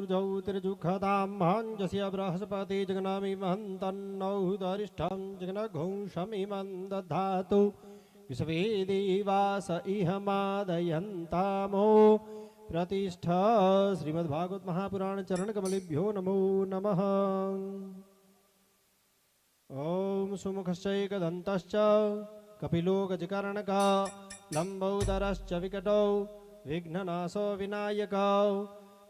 ज्योतिर्जुखतां महाञ्जस्य बृहस्पति जगनामिमहन्तन्नौ दरिष्ठं जगनघुंषमिमं दधातु विश्वे देवास इह मादयन्तामो प्रतिष्ठा। श्रीमद्भागवत महापुराण चरण कमलेभ्यो नमो नमः। ओम सुमुखश्चैकदन्तश्च कपिलो गजकर्णकः लम्बोदरश्च विकटौ विघ्ननाशो विनायकौ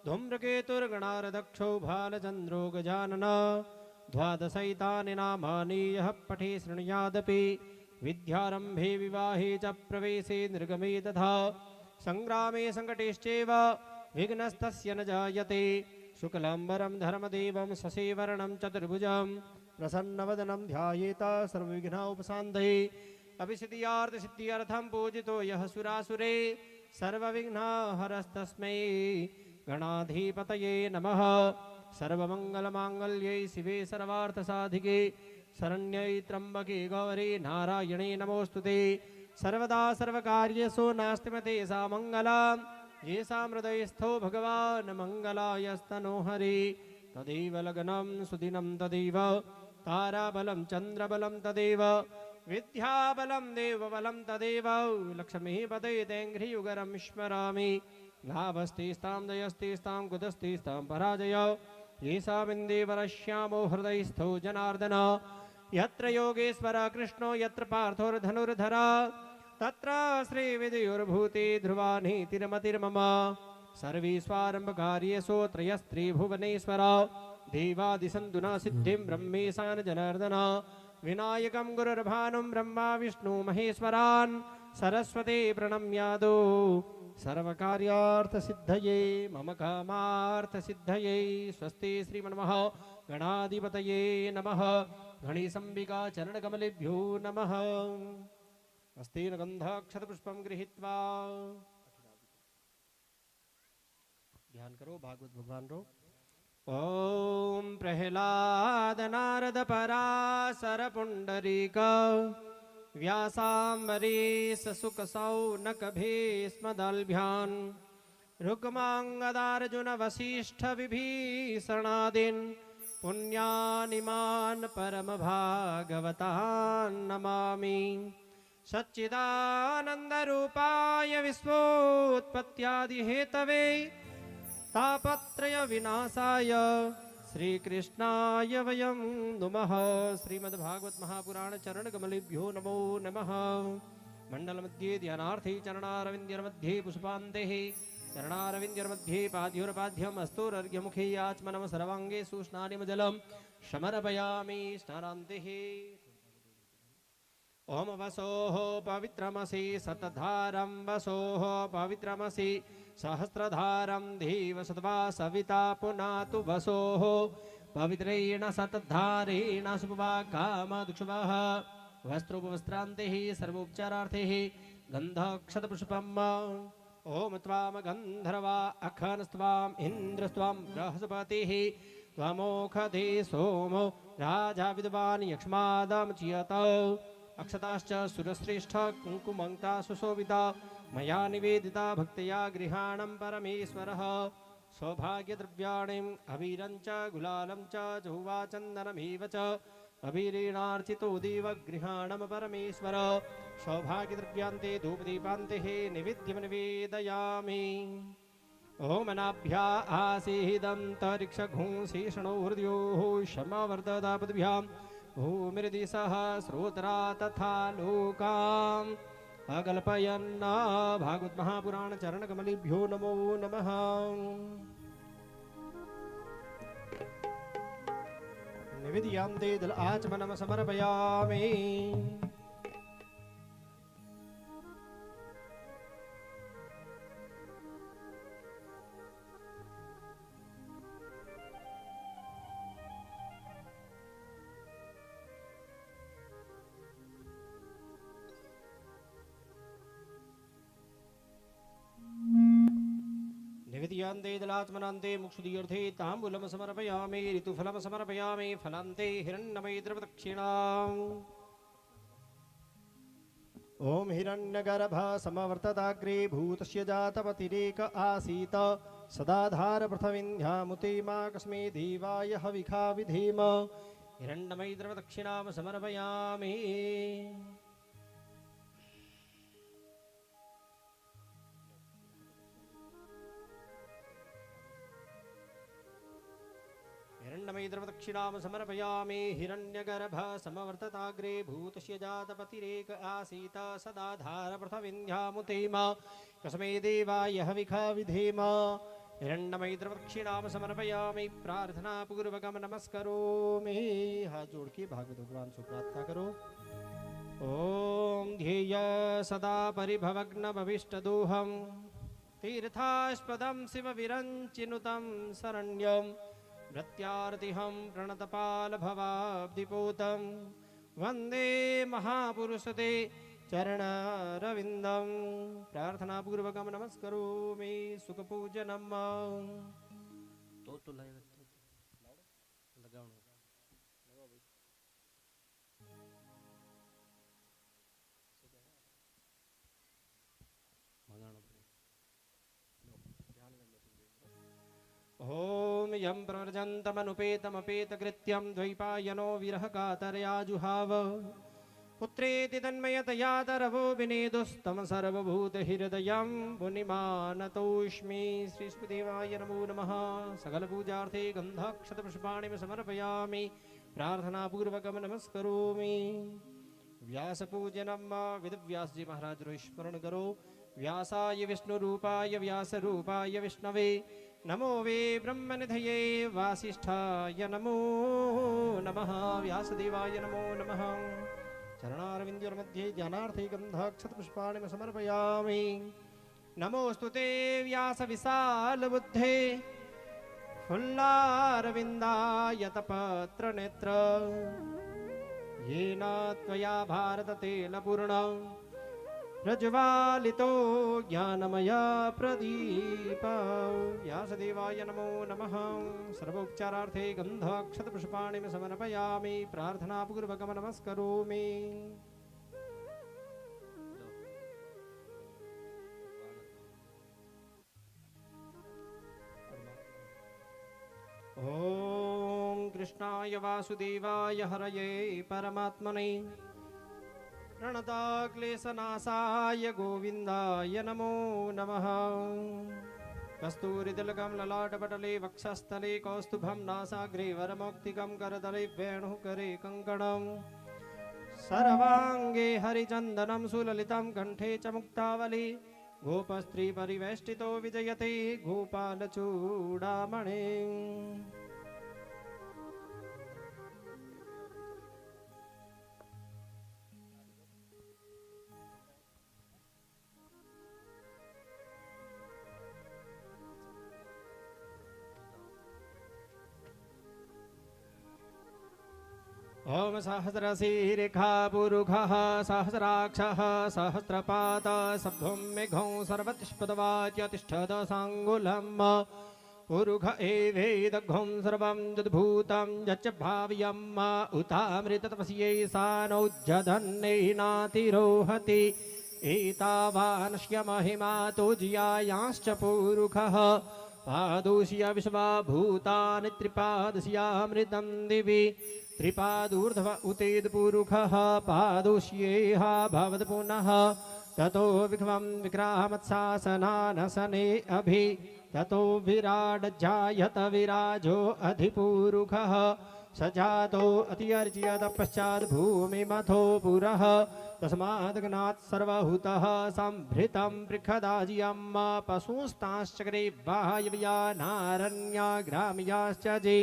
धूम्रकेतुर्गणारदक्षौ भालचन्द्रो गजाननः द्वादशैतानि नामानि यः पठे शृणुयादपि विद्यारम्भे विवाहे च प्रवेशे निर्गमे तथा संग्रामे संकटेश्चैव विघ्नस्तस्य न जायते। शुक्लाम्बरं धर्मदेवं शशिवर्णं चतुर्भुजं प्रसन्नवदनं ध्यायेत सर्वविघ्नोपशान्तये। अभिसिद्ध्यार्थसिद्ध्यर्थं पूजितो यः सुरासुरे सर्वविघ्नहरस्तस्मै गणाधिपतये नमः। सर्वमङ्गलमाङ्गल्ये शिवे सर्वार्थसाधिके शरण्ये त्र्यम्बके गौरी नारायणे नमोऽस्तुते। सर्वदा सर्वकार्येषु नास्ति सा मङ्गलम् येषां हृदयस्थो भगवान् मङ्गलायस्तनो हरि। तदेव लग्नं सुदिनं तदेव ताराबलं चन्द्रबलं तदेव विद्याबलं देवबलं तदेव लक्ष्मीपते तेङ्घ्रियुगरं स्मरामि। लाभस्तेस्तां जयस्तेस्तां कुतस्तेस्तां पराजय येषामिन्देवरश्यामो हृदयस्थो जनार्दन। यत्र योगेश्वर कृष्णो यत्र पार्थोर्धनुर्धर तत्र श्रीविद्युर्भूते ध्रुवानि तिरमतिर्मम। सर्वेष्वारम्भकार्येषु त्रयस्त्रिभुवनेश्वर देवादिसन्तु न सिद्धिं ब्रह्मेशान जनार्दन। विनायकं गुरुर्भानुं ब्रह्मा विष्णु महेश्वरान् सरस्वती प्रणम्यादो सर्वकार्यार्थसिद्धये मम कामार्थसिद्धये। स्वस्ति श्रीमन्मः गणाधिपतये नमः। गणेशम्बिका चरणकमलेभ्यो नमः। अस्तेन गन्धाक्षतपुष्पं गृहीत्वा ध्यान करो भागवत भगवान रो। ओम प्रह्लाद नारद पराशर पुंडरीक व्यासाम्बरीश सुक सौनक भीष्मदल्भ्यान् रुक्माङ्गदार्जुन वसिष्ठ विभीषणादीन् पुण्यानिमान् परम भागवतान् नमामि। सच्चिदानन्दरूपाय विश्वोत्पत्त्यादि हेतवे तापत्रय विनाशाय श्रीकृष्णाय वयं नुमः। श्रीमद्भागवत महापुराण चरण कमलेभ्यो नमो नमः। मंडल मध्ये ध्यानार्थे चरणारविन्द्यर्मध्ये पुष्पान्ते चरणारविन्द्यर्मध्ये पाद्योर्पाद्यम् अस्तोरर्घ्यमुखे आचमनम् सर्वाङ्गे सुस्नानिमजलं समर्पयामि स्नानान्ते। ओम वसोः पवित्रमसि सतधारं वसोः पवित्रमसि सहस्रधारं धीवसत्वा सविता पुनातु वसोः पवित्रेण सतधारेण शुभवा कामदुक्षुवः वस्त्रोपवस्त्रान्तेः सर्वोपचारार्थैः गन्धक्षतपुष्पम्। ओम त्वां गन्धर्वा अखनस्त्वाम् इन्द्रस्त्वां बृहस्पतिः त्वमोखधे सोमो राजा विद्वान् यक्ष्मादमुच्यत। अक्षताश्च सुरश्रेष्ठ कुङ्कुमङ्क्ता सुशोभिता मया निवेदिता भक्तया गृहाणं परमेश्वरः। सौभाग्यद्रव्याणिम् अबीरं च गुलालं च जहुवा चन्दनमेव च अबीरेणार्चितो देवगृहाणं परमेश्वर। सौभाग्यद्रव्यान्ते धूपदीपान्ते नैवेद्यं निवेदयामि। ओम नाभ्या आसीदं तरिक्षघुंशीषणो हृदयोः क्षमावर्तता पद्भ्यां भूमिर्दिशः श्रोत्रा तथा लोकाम् अकल्पयन्। भागवत महापुराण चरण कमलेभ्यो नमो नमः। निवेदयान्ते दल आचमनम् समर्पयामि। निवेदयान्ते दलात्मनान्ते मुक्षुदीर्थे ताम्बूलं समर्पयामि। ऋतुफलं समर्पयामि। फलान्ते हिरण्यमयद्रवदक्षिणाम्। ओम हिरण्यगर्भ समवर्तताग्रे भूतस्य जातपतिरेक आसीत सदाधार पृथविन्ध्यामुते मा कस्मै देवाय हविखा विधेम हिरण्मयी द्रवदक्षिणां समर्पयामि। हिरण्मयी द्रवदक्षिणां समर्पयामि। हिरण्यगर्भ समवर्तताग्रे भूतस्य जातपतिरेक आसीत सदाधार पृथविन्ध्यामुते मा कस्मै देवाय हविखा विधेम हिरण्मयी द्रवदक्षिणां समर्पयामि। प्रार्थना पूर्वकम नमस्करोमि। हाथ जोड़ के भागवत भगवान से प्रार्थना करो। ओम ध्येय सदा परिभवग्न भविष्टदोहम तीर्थास्पदं शिव विरञ्चिनुतं शरण्यं भृत्यार्तिहं प्रणतपाल भवाब्धिपोतं वन्दे महापुरुषते चरणारविन्दं। प्रार्थना पूर्वकम नमस्करोमि। सुखपूजनम तो ओम यं प्रव्रजन्तमनुपेतमपेतकृत्यं द्वैपायनो विरहकातरया जुहाव पुत्रेति तन्मयतया तरवो विनेदुस्तं सर्वभूतहृदयं मुनिमानतोऽस्मि। श्रीस्मृदेवाय नमो नमः। सकलपूजार्थे गन्धाक्षतपुष्पाणि समर्पयामि। प्रार्थनापूर्वकं नमस्करोमि। व्यासपूजनम वेदव्यास जी महाराज रो स्मरण करो। व्यासाय विष्णुरूपाय व्यासरूपाय विष्णवे नमो वे ब्रह्मनिधये वासिष्ठाय नमो नमः। व्यासदेवाय नमो नमः। चरणारविन्दयोर्मध्ये ध्यानार्थे गन्धाक्षतपुष्पाणि समर्पयामि। नमोऽस्तु ते व्यासविशालबुद्धे फुल्लारविन्दायतपत्रनेत्र येन त्वया भारततेलपूर्णं प्रज्वालितो ज्ञानमया प्रदीप। व्यासदेवाय नमो नमः। सर्वोपचारार्थे गन्धाक्षतपुष्पाणि समर्पयामि। प्रार्थनापूर्वकं नमस्करोमि। ओम कृष्णाय वासुदेवाय हरये परमात्मने प्रणताक्लेशनाशाय गोविन्दाय नमो नमः। कस्तूरितिलकं ललाटपटले वक्षस्थले कौस्तुभं नासाग्रे वरमौक्तिकं करतले वेणुकरे कङ्कणं सर्वाङ्गे हरिचन्दनं सुललितं कण्ठे च मुक्तावली गोपस्त्रीपरिवेष्टितो विजयते गोपालचूडामणि। ओम सहस्रशीर्षा पुरुषः सहस्राक्षः सहस्रपाद सभ्यं मेघं सर्वतिष्पदवाच्यतिष्ठद साङ्गुलम् पुरुष एवेदघं सर्वं यद्भूतं यच्च भाव्यम् उतामृततपस्यै सानौज्जधन्यैनातिरोहति एतावानस्य महिमा तोज्यायांश्च पुरुषः पादोष्य विश्वभूतानि त्रिपादस्यामृतं दिवि त्रिपादूर्ध्व उतेदपुरुषः पादोष्येह भवत् पुनः ततो विक्रमं विक्रामत्शासनानसने अभि ततो विराड्जायत विराजो अधिपुरुषः सजातो अत्यर्च्यत पश्चात् भूमिमथो पुरः तस्माद्गणात् सर्वभूतः संभृतं पृखदाज्यं पशुस्ताश्चक्रे बाह्यव्यानारण्याग्राम्याश्च जे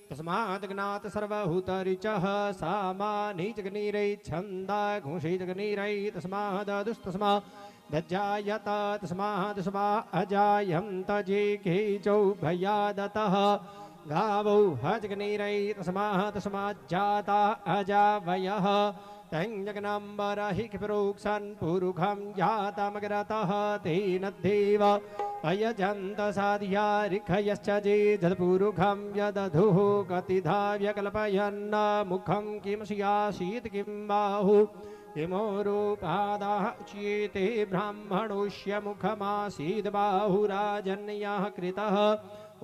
तस्माद्गणात् सर्वभूतरिचः सामानीचग्निरै छन्दा घुषिचग्निरै तस्मादुस्तस्मात् दज्जायत तस्मादस्मा अजायन्त जे केचौ भयादतः गावौ हजग्निरै तस्माज्जाता अजावयः तञ्जगनाम्बरहि प्रोक्षन् पुरुषं जातमग्रतः तेन देव अयजन्त साध्या ऋखयश्च जे जत्पुरुषं यदधुः कतिधा व्यकल्पयन् मुखं किं स्यासीत् किं बाहु इमो रूपादाः चीते ब्राह्मणोष्य मुखमासीद् बाहुराजन्यः कृतः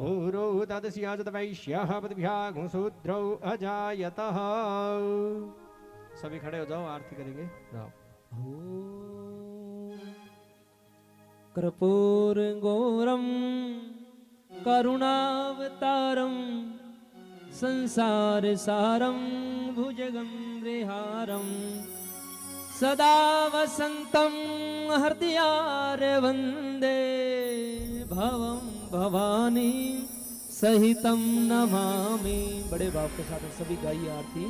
ऊरो तदस्य वैश्यः पदभ्यागुं शूद्रौ अजायतः। सभी खड़े हो जाओ, आरती करेंगे। कर्पूर गौरम करुणावतारम संसार सारम भुजगं विहारम सदा वसंतम हृदयार वंदे भवम भवानी सहितम नमामि। बड़े भाव के साथ सभी गाइए आरती।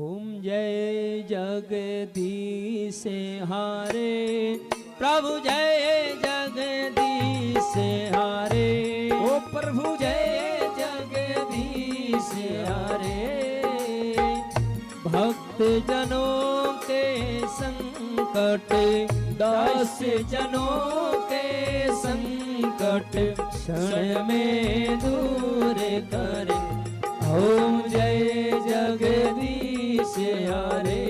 ओम जय जगदीश हारे प्रभु जय जगदीश हारे ओ प्रभु जय जगदीश हारे। भक्त जनों के संकट दास जनों के संकट क्षण में दूर करे। ओम जय जगदीश हारे।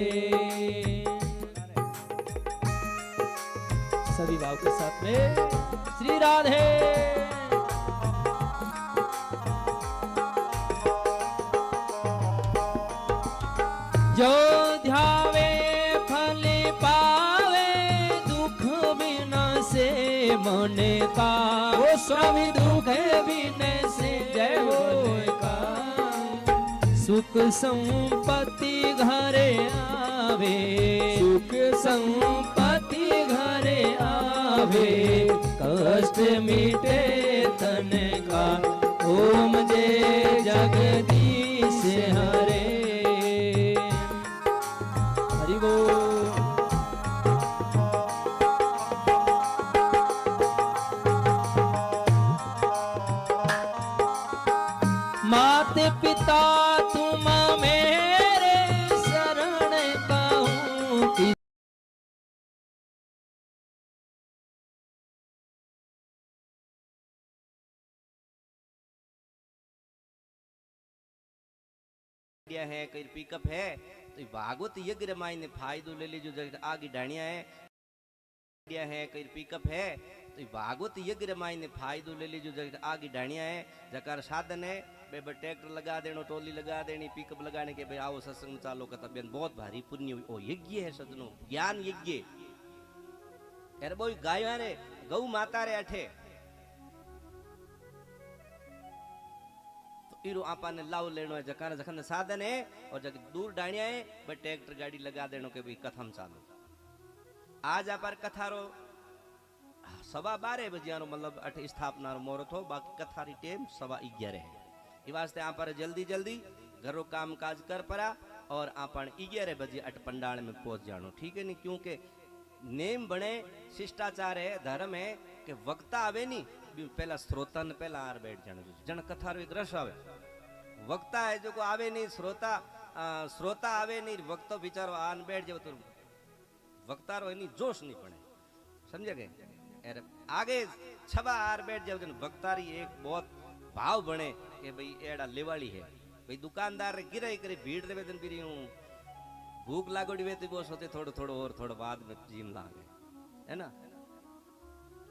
सभी भाव के साथ में श्री राधे। जो ध्यावे फल पावे दुख बिना से मन का वो स्वामी दुख बिना से जय हो का। सुख संपत्ति घरे आवे सुख संपत्ति घरे आवे कष्ट मिटे तन का। ओम जय जगदीश हरे हरि बोल। माते पिता तुम मेरे शरण पाऊं कि है कई पिकअप है तो भागवत यज्ञ रामायण ने फायदो ले लीजो। आगे डाणिया है कई पिकअप है तो भागवत यज्ञ रामायण ने फायदो ले लीजो। आगे डाणिया है जकार साधन है बे ट्रैक्टर लगा देनो टोली लगा देनी पिकअप लगाने के भाई आओ सत्संग चालो का तबियत बहुत भारी पुण्य ओ यज्ञ है सजनो ज्ञान यज्ञ। यार बोई गाय रे गौ माता रे अठे तो इरो आपा ने लाव लेनो है जकार जखन साधन है और जग दूर डाणिया है बे ट्रैक्टर गाड़ी लगा देनो के भाई कथम चालो। आज आप कथारो 12:15 बजे मतलब 8 स्थापना रो मोहरत हो बाकी कथारी टेम 11:15 है। ये वास्ते आप जल्दी जल्दी घरों काम काज कर पड़ा और आपन 11 बजे 8 पंडाल में पहुंच जानो ठीक है। नहीं क्योंकि नेम बने शिष्टाचार है धर्म है कि वक्ता आवे नी पहला श्रोता ने पहला आर बैठ जाने जन कथा रो एक रस आवे। वक्ता है जो को आवे नहीं श्रोता श्रोता आवे नहीं वक्तो विचारो आन बैठ जाओ तो वक्ता रो नहीं जोश नहीं पड़े समझे गए। आगे छबा आर बैठ जाओ जन वक्तारी एक बहुत भाव बने कि भाई एड़ा लेवाली है भाई दुकानदार रे गिराई करे भीड़ रे वेदन पीरी हूं भूख लागोड़ी वे तो सोते थोड़ो थोड़ो और थोड़ा बाद में जीम लागे है ना।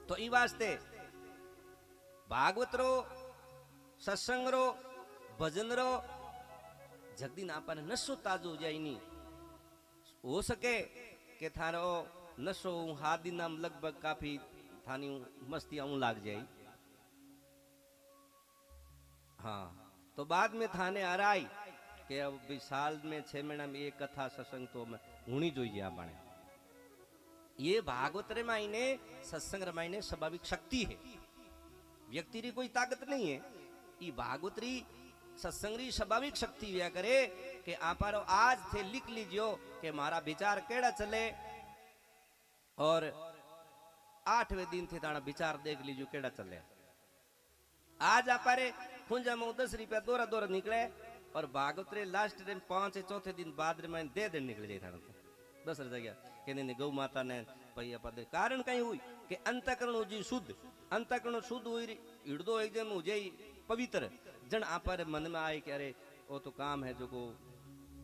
तो ई वास्ते भागवत रो सत्संग रो भजन रो जगदीन आपने नशो ताजो जाई नी हो सके के थारो नशो हाथ दिन नाम लगभग काफी थानी मस्ती आऊं लाग जाई। हाँ तो बाद में थाने आराई कि अब भी साल में 6 महीना में एक कथा सत्संग तो होनी जोईए आपने। ये भागवत रामायण सत्संग रामायण स्वाभाविक शक्ति है व्यक्ति री कोई ताकत नहीं है। ये भागवत री सत्संग री स्वाभाविक शक्ति व्या करे कि आपारो आज थे लिख लीजियो कि मारा विचार केड़ा चले और 8वें दिन थे ताना विचार देख लीजियो केड़ा चले। आज आपारे खुंजा में 10 रुपया दोरा दोरा निकले और भागवत रे लास्ट दिन 5 चौथे दिन बाद रे मैं दे निकल जाए था 10 जगह कहने गौ माता ने पैया पद कारण कहीं हुई कि अंतकरण जी शुद्ध अंतकरण शुद्ध हुई हृदय एकदम हो जाए पवित्र जन आपारे मन में आए कि अरे वो तो काम है जो को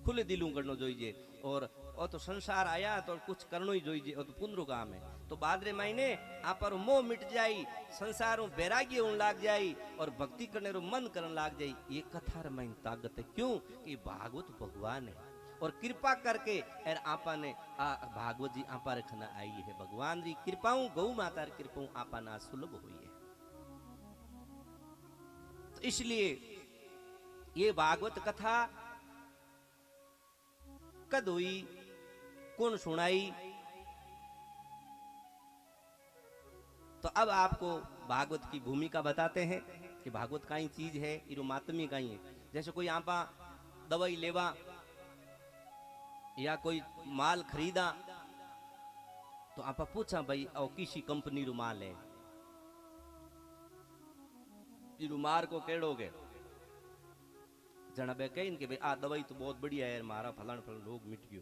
खुले दिलू करनो जोईजे और ओ तो संसार आया तो कुछ करनो ही जोईजे ओ तो पुनरो काम है तो बाद रे मायने आप पर मोह मिट जाई संसारों बैराग्य होने लाग जाई और भक्ति करने रो मन करने लाग जाई ये कथा रे मायने ताकत है क्यों कि भागवत भगवान है और कृपा करके एर आपा ने भागवत जी आपा रखना आई है भगवान जी कृपाऊं गौ माता री कृपाऊं आपा ना सुलभ हुई है तो इसलिए ये भागवत कथा कद हुई कौन सुनाई तो अब आपको भागवत की भूमिका बताते हैं कि भागवत काई चीज है इरो मातमी काई है जैसे कोई आपा दवाई लेवा या कोई माल खरीदा तो आपा पूछा भाई और किसी कंपनी रो माल है इरो मार को केड़ोगे जना बे कहीं कि भाई आ दवाई तो बहुत बढ़िया है मारा फलान फलान रोग मिट गयो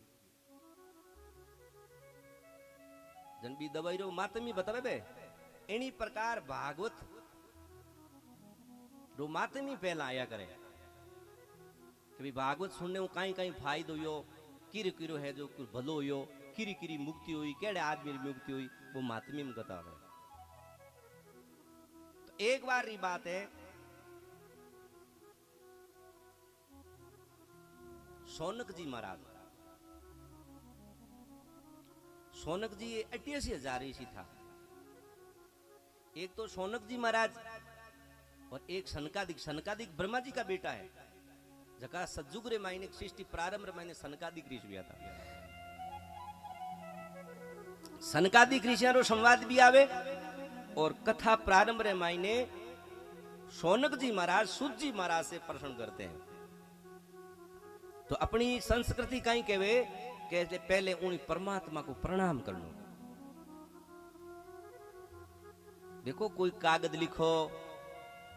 जन भी दवाई रो मातमी बतावे बे एनी प्रकार भागवत रो मातमी पहला आया करे कि भाई भागवत सुनने को कहीं कहीं फायदो यो किरो किरो है जो कुछ भलो यो किरी किरी मुक्ति हुई केड़े आदमी मुक्ति हुई वो मातमी में बतावे तो एक बार री बात है सोनक जी महाराज सोनक जी 88,000 ऋषि था एक तो सोनक जी महाराज और एक सनकादिक ब्रह्मा जी का बेटा है जका सज्जुग रे मायने सृष्टि प्रारंभ रे मायने सनकादिक ऋषि हुआ था सनकादिक ऋषियों रो संवाद भी आवे और कथा प्रारंभ रे मायने सोनक जी महाराज सूत जी महाराज से प्रश्न करते हैं तो अपनी संस्कृति कहीं कहवे कि पहले उन परमात्मा को प्रणाम करना देखो कोई कागज लिखो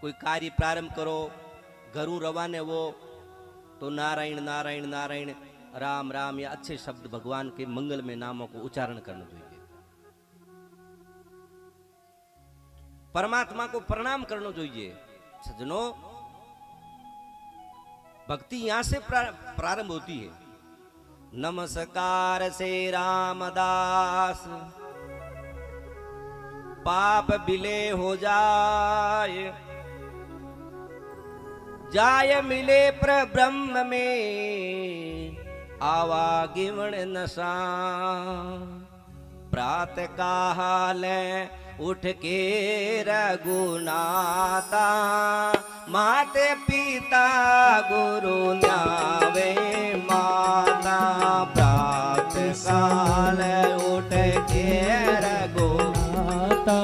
कोई कार्य प्रारंभ करो घरों रवाने वो तो नारायण नारायण नारायण राम राम या अच्छे शब्द भगवान के मंगल में नामों को उच्चारण करना चाहिए परमात्मा को प्रणाम करना चाहिए सज्जनों भक्ति यहां से प्रारंभ होती है नमस्कार से रामदास पाप बिले हो जाए जाय मिले ब्रह्म में आवागिवण नशा प्रातः काल उठ के रघुनाथा माते पिता गुरु न्यावे माता प्रातः काल उठ के रघुनाथा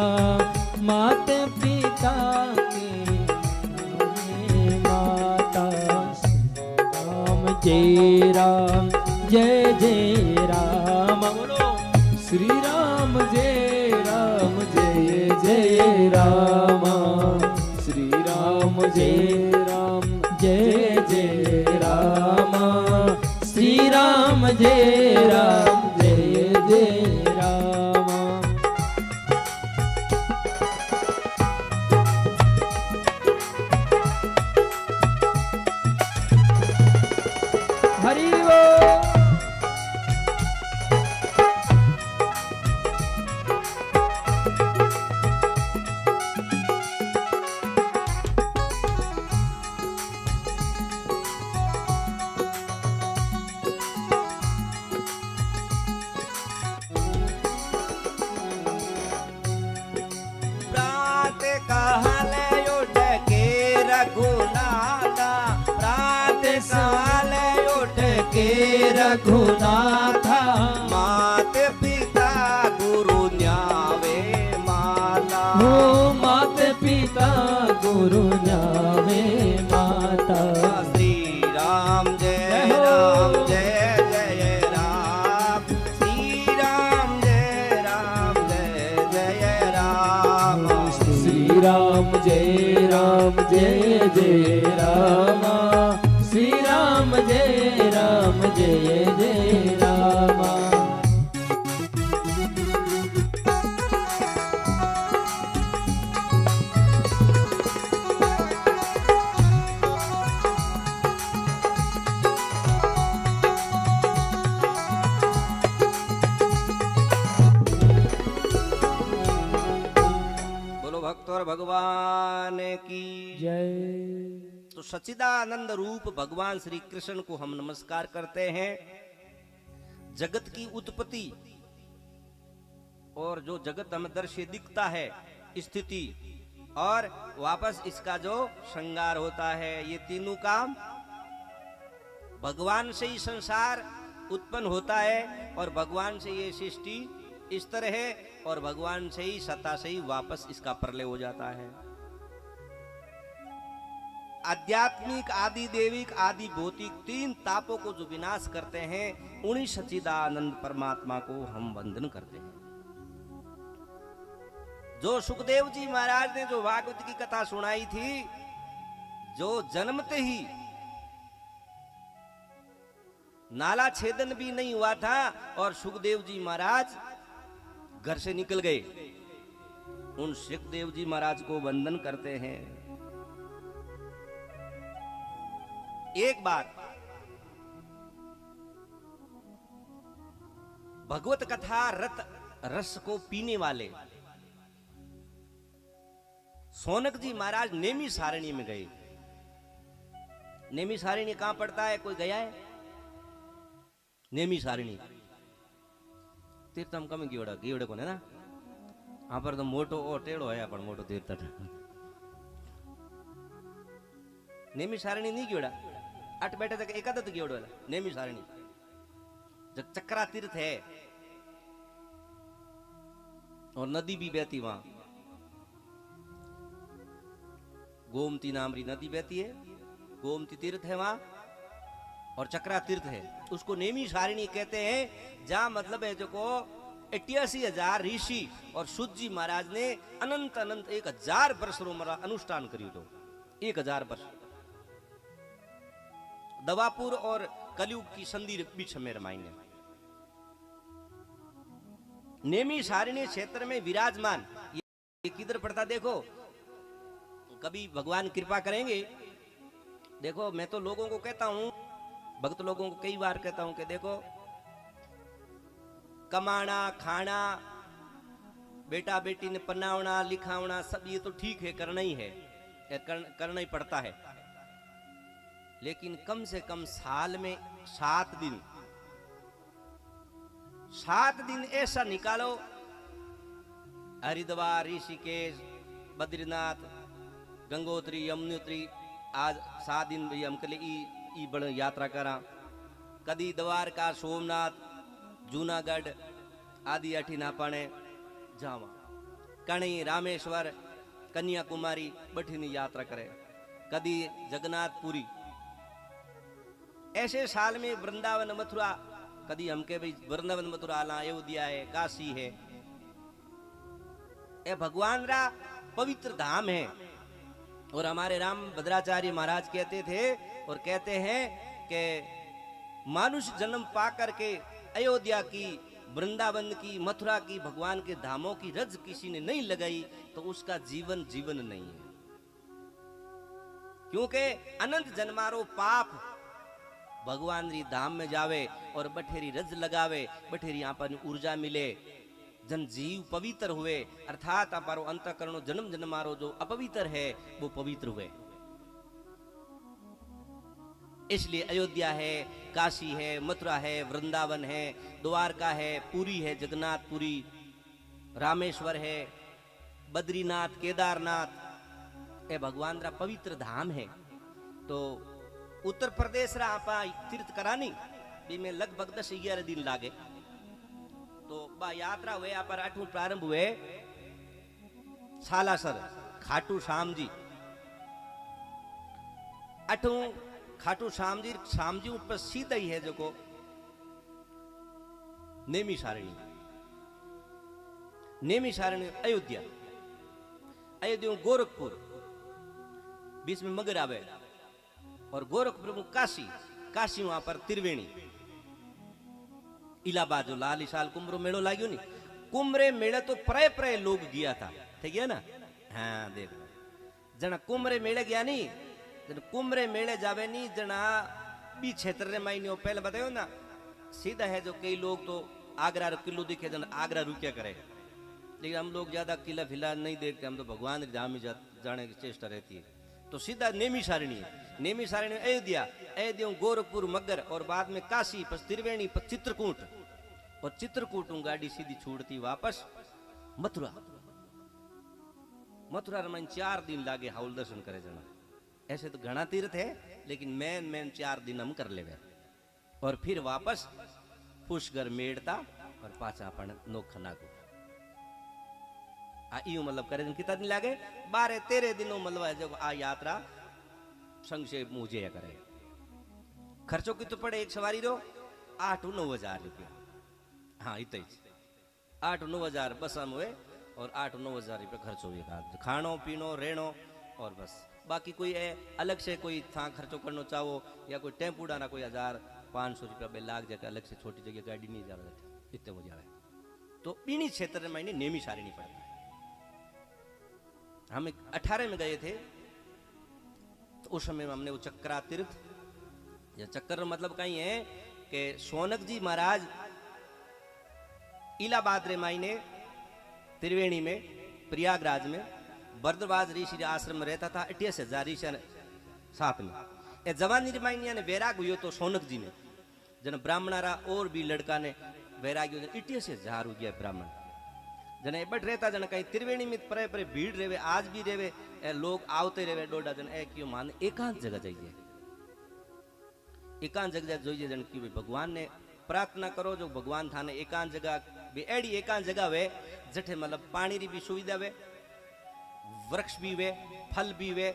माते पिता के माता राम जय राम जय जय राम बोलो श्री राम जय राम जय जय राम श्री राम जय राम जय जय राम श्री राम जय राम जय जय राम हरि बोल रघुनाथा मात पिता गुरु न्यावे माता हो मात पिता गुरु न्यावे माता श्री राम जय राम जय जय राम श्री राम जय राम जय जय राम श्री राम जय राम जय जय राम श्री राम जय राम जय जय राम भक्तों भगवान की जय। तो सच्चिदानंद रूप भगवान श्री कृष्ण को हम नमस्कार करते हैं। जगत की उत्पत्ति और जो जगत हमें दृश्य दिखता है, स्थिति और वापस इसका जो श्रृंगार होता है, ये तीनों काम भगवान से ही संसार उत्पन्न होता है और भगवान से ये सृष्टि इस तरह है और भगवान से ही सत्ता से ही वापस इसका प्रलय हो जाता है। आध्यात्मिक, आदि देविक, आदि भौतिक तीन तापों को जो विनाश करते हैं, उन्हीं सच्चिदानंद परमात्मा को हम वंदन करते हैं। जो सुखदेव जी महाराज ने जो भागवत की कथा सुनाई थी, जो जन्मते ही नाला छेदन भी नहीं हुआ था और सुखदेव जी महाराज घर से निकल गए, उन सुखदेव जी महाराज को वंदन करते हैं। एक बार भगवत कथा रत रस को पीने वाले सोनक जी महाराज नेमी सारणी में गए। नेमी सारणी कहां पड़ता है, कोई गया है? नेमी सारणी तीर्थम कम गीवड़ा गीवड़े को ना वहां पर तो मोटो और टेढ़ो है पण मोटो तीर्थ नेमी सारणी नहीं गीवड़ा अट बैठे तक एकादत गीवड़ो नेमी सारणी जब चक्रा तीर्थ है और नदी भी बहती वहां, गोमती नामरी नदी बहती है, गोमती तीर्थ है वहां और चक्रा तीर्थ है, उसको नेमी सारिणी कहते हैं। जहां मतलब है जो को 88,000 ऋषि और सूत जी महाराज ने अनंत अनंत 1000 वर्ष मरा अनुष्ठान करियो तो 1000 वर्ष दवापुर और कलयुग की संधि बीच में रमाइने नेमी सारिणी क्षेत्र में विराजमान। ये किधर पड़ता देखो, कभी भगवान कृपा करेंगे। देखो मैं तो लोगों को कहता हूं, भक्त लोगों को कई बार कहता हूं कि देखो कमाना खाना बेटा बेटी ने पन्नावना लिखावना सब ये तो ठीक है, करना ही है, करना ही पड़ता है, लेकिन कम से कम साल में 7 दिन ऐसा निकालो, हरिद्वार, ऋषिकेश, बद्रीनाथ, गंगोत्री, यमुनोत्री, आज 7 दिन भी हम कल ई बड़ यात्रा करा। कदी द्वारका, सोमनाथ, जूनागढ़ आदि अठी नापाने जावा, कणी, रामेश्वर, कन्याकुमारी बठीनी यात्रा करे, कदी जगन्नाथपुरी। ऐसे साल में वृंदावन, मथुरा, कदी हमके भाई वृंदावन मथुरा आला, अयोध्या है, काशी है, ये भगवान रा पवित्र धाम है। और हमारे राम भद्राचार्य महाराज कहते थे और कहते हैं कि मानुष जन्म पा करके अयोध्या की, वृंदावन की, मथुरा की, भगवान के धामों की रज किसी ने नहीं लगाई तो उसका जीवन जीवन नहीं है, क्योंकि अनंत जन्मारो पाप भगवान री धाम में जावे और बठेरी रज लगावे, बठेरी यहाँ पर ऊर्जा मिले, जन जीव पवित्र हुए, अर्थात अपारो अंतःकरणो जन्म जन्मारो जो अपवित्र है वो पवित्र हुए। इसलिए अयोध्या है, काशी है, मथुरा है, वृंदावन है, द्वारका है, पुरी है, जगन्नाथपुरी, रामेश्वर है, बद्रीनाथ, केदारनाथ, ये भगवान रा पवित्र धाम है। तो उत्तर प्रदेश रा आपा तीर्थ करानी भी में लगभग 10-11 दिन लागे। तो बा यात्रा हुए यहाँ पर 8 प्रारंभ हुए सालासर खाटू श्याम जी, 8 खाटू श्याम जी ऊपर सीधा ही है जो को नेमी सारणी अयोध्या, अयोध्या गोरखपुर बीच में मगर आवे और गोरखपुर में काशी वहां पर त्रिवेणी, इलाहाबाद जो लाल साल कुंभरो मेड़ो लाग्यो नी, कुंभरे मेड़े तो प्राय लोग गया था, ठीक है ना। हाँ देख जना कुंभरे मेड़े गया नी, कुंभरे मेड़े जावे नी जना बी क्षेत्र में पहले बतायो ना, सीधा है जो कई लोग तो आगरा किलो दिखे जन आगरा रुकिया करे, लेकिन हम लोग ज्यादा किला फिला नहीं देखते, हम तो भगवान धाम ही जाने की चेष्टा रहती है। तो सीधा नेमी सारणी है, नेमी सारणी में अयोध्या, अयोध्या गोरखपुर मगर और बाद में काशी, पस त्रिवेणी, पस चित्रकूट, और चित्रकूट गाड़ी सीधी छूटती वापस मथुरा। मथुरा में 4 दिन लागे हाउल दर्शन करे जना। ऐसे तो घना तीर्थ है, लेकिन मेन 4 दिन हम कर ले, और फिर वापस पुष्कर मेड़ता और पाचा अपन नोखा नागो। यूं मतलब करे कितना दिन लागे? 12-13 दिनों मतलब जब आ यात्रा संक्षेप मुझे करे। खर्चों की तो पड़े एक सवारी रो 8-9 हजार रुपया। हाँ इतना 8-9 हजार बस हम हुए, और 8-9 हजार रुपया खर्च हुए, खानो पीनो रहनो और बस। बाकी कोई अलग से कोई था खर्चो करना चाहो या कोई टेम्पू डाना कोई 1000-500 रुपया बे लाग जाकर अलग से छोटी जगह गाड़ी नहीं जा रही, इतने हो जाए। तो इन्हीं क्षेत्र में नेमी सारणी पड़ता है। हम 18 में गए थे, तो उस समय में हमने वो चक्रा तीर्थ, या चक्कर मतलब कहीं है कि सोनक जी महाराज इलाहाबाद रे मायने त्रिवेणी में प्रयागराज में भरद्वाज ऋषि आश्रम में रहता था। 28,000 ऋषि साथ में ए जवानी मायने ने वैराग हुई तो सोनक जी ने जन ब्राह्मणारा और भी लड़का ने वैराग 28,000 हो गया ब्राह्मण जन बट रहता जन कहीं त्रिवेणी में परे परे भीड़ रहे, आज भी रहे, लोग आवते रहे 2.5 जन क्यों मान एकांत जगह जाइए, एकांत जगह जोइए जन की भगवान ने प्रार्थना करो जो भगवान थाने एकांत जगह भी एड़ी एकांत जगह वे जठे मतलब पानी री भी सुविधा वे, वृक्ष भी वे, फल भी वे,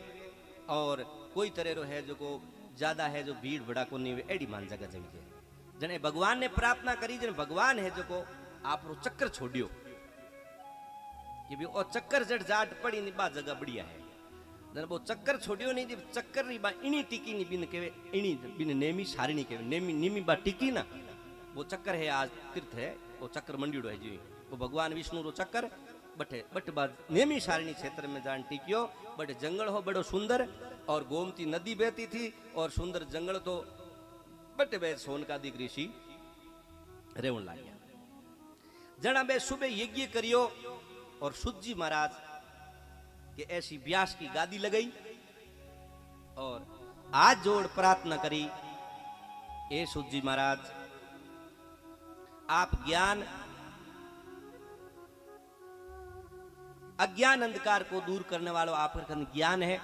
और कोई तरह रो है जो को ज्यादा है जो भीड़ भड़ा को नहीं वे, एड़ी मान जगह जाइए जने भगवान ने प्रार्थना करी जन भगवान है जो को आप रो चक्कर छोड़ियो ये भी और चक्कर जट जाट पड़ी नहीं बा जगह बढ़िया है जन वो चक्कर छोड़ियो नहीं जब चक्कर नहीं बा इनी टिकी नहीं बिन केवे इनी बिन नेमी सारणी केवे नेमी निमी बा टिकी ना वो चक्कर है आज तीर्थ है वो चक्कर मंडियो है जी वो भगवान विष्णु रो चक्कर बटे बट बाद नेमी सारणी क्षेत्र में जान टिकियो बट जंगल हो बड़ो सुंदर और गोमती नदी बहती थी और सुंदर जंगल तो बटे बे सोनका दी ऋषि रेवन लागिया जना बे सुबह यज्ञ करियो और सुत जी महाराज के ऐसी व्यास की गादी लगाई और आज जोड़ प्रार्थना करी ए सुत जी महाराज आप ज्ञान अज्ञान अंधकार को दूर करने वालों आपका ज्ञान है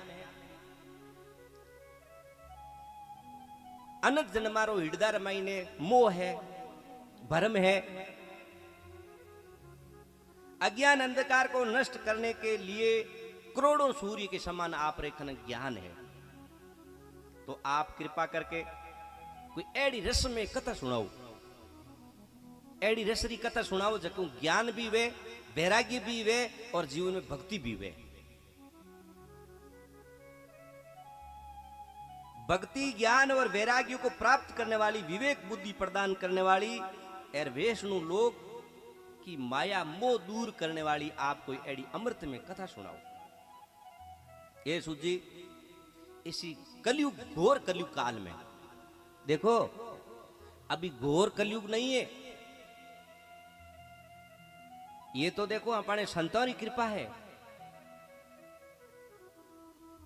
अनंत जन्मारो हृदय रमाई ने मोह है भ्रम है अज्ञान अंधकार को नष्ट करने के लिए करोड़ों सूर्य के समान आप रेखन ज्ञान है तो आप कृपा करके कोई एड़ी रस में कथा सुनाओ एड़ी रसरी कथा सुनाओ जको ज्ञान भी वे वैराग्य भी वे और जीवन में भक्ति भी वे भक्ति ज्ञान और वैराग्य को प्राप्त करने वाली विवेक बुद्धि प्रदान करने वाली एर वैष्णु लोग की माया मोह दूर करने वाली आप कोई एडी अमृत में कथा सुनाओ ये सूजी इसी कलयुग घोर कलयुग काल में देखो अभी घोर कलयुग नहीं है ये तो देखो अपने संतों की कृपा है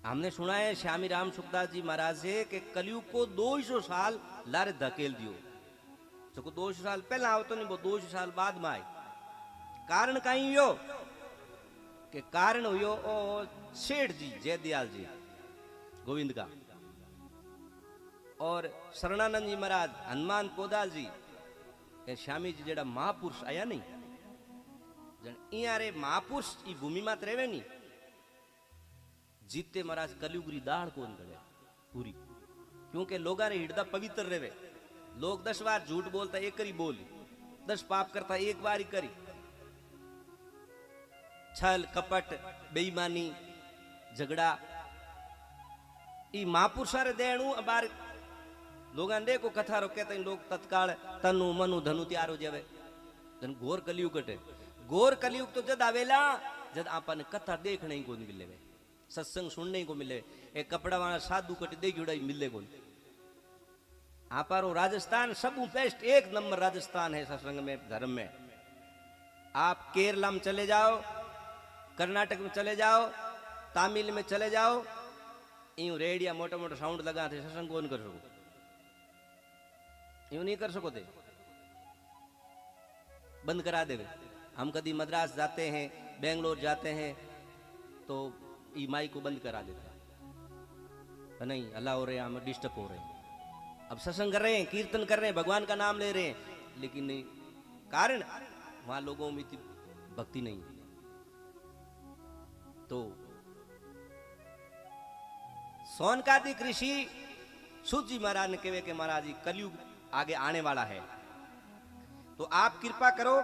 हमने सुना है श्यामी राम सुखदास जी महाराज से कि कलयुग को 200 साल लारे धकेल दियो जो 200 साल पहला आओ तो नहीं वो 200 साल बाद में आए कारण कहीं हो कि कारण हुयो ओ सेठ जी जयदयाल जी गोविंद का और शरणानंद जी महाराज हनुमान पोदाल जी श्यामी जी जेड़ा महापुरुष आया नहीं रे महापुरुष की भूमि मात रहे नहीं जीते महाराज कलयुग री दाढ़ कौन करे पूरी क्योंकि लोग हृदय पवित्र रहे लोग 10 बार झूठ बोलता एक करी बोली 10 पाप करता एक बार ही करी छल कपट बेईमानी झगड़ा ई महापुरुषारे देणु बार लोगान देखो कथा रो कहते लोग तत्काल तनु मनु धनु त्यारो जावे जन घोर कलयुग कटे घोर कलयुग तो जद आवेला जद आपन कथा देखने ही को मिले सत्संग सुनने को मिले एक कपड़ा वाला साधु कट दे जुड़ाई मिले को आपारो राजस्थान सब बेस्ट एक नंबर राजस्थान है सत्संग में धर्म में आप केरला में चले जाओ, कर्नाटक में चले जाओ, तमिल में चले जाओ, यूं रेडिया मोटा मोटा साउंड लगा थे सत्संग कौन कर सको, यूं नहीं कर सको थे, बंद करा देवे। हम कभी मद्रास जाते हैं, बेंगलोर जाते हैं तो ई माइक को बंद करा देते हैं, नहीं अल्लाह हो रहे हैं, हम डिस्टर्ब हो रहे हैं। अब सत्संग कर रहे हैं, कीर्तन कर रहे हैं, भगवान का नाम ले रहे हैं, लेकिन नहीं, कारण वहां लोगों में इतनी भक्ति नहीं। तो सोनकादिक ऋषि सूत जी महाराज ने कहे कि महाराज जी कलयुग आगे आने वाला है, तो आप कृपा करो,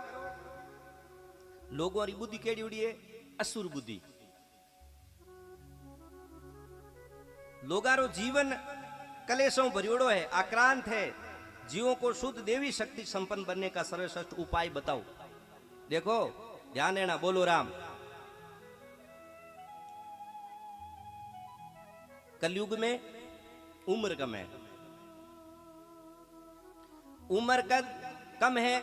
लोगों की बुद्धि केड़ी उड़ी है, असुर बुद्धि, लोगारो जीवन कलेशों भरियोड़ो है, आक्रांत है, जीवों को शुद्ध देवी शक्ति संपन्न बनने का सर्वश्रेष्ठ उपाय बताओ। देखो ध्यान देना, बोलो राम। कलयुग में उम्र कम है, उम्र कम है,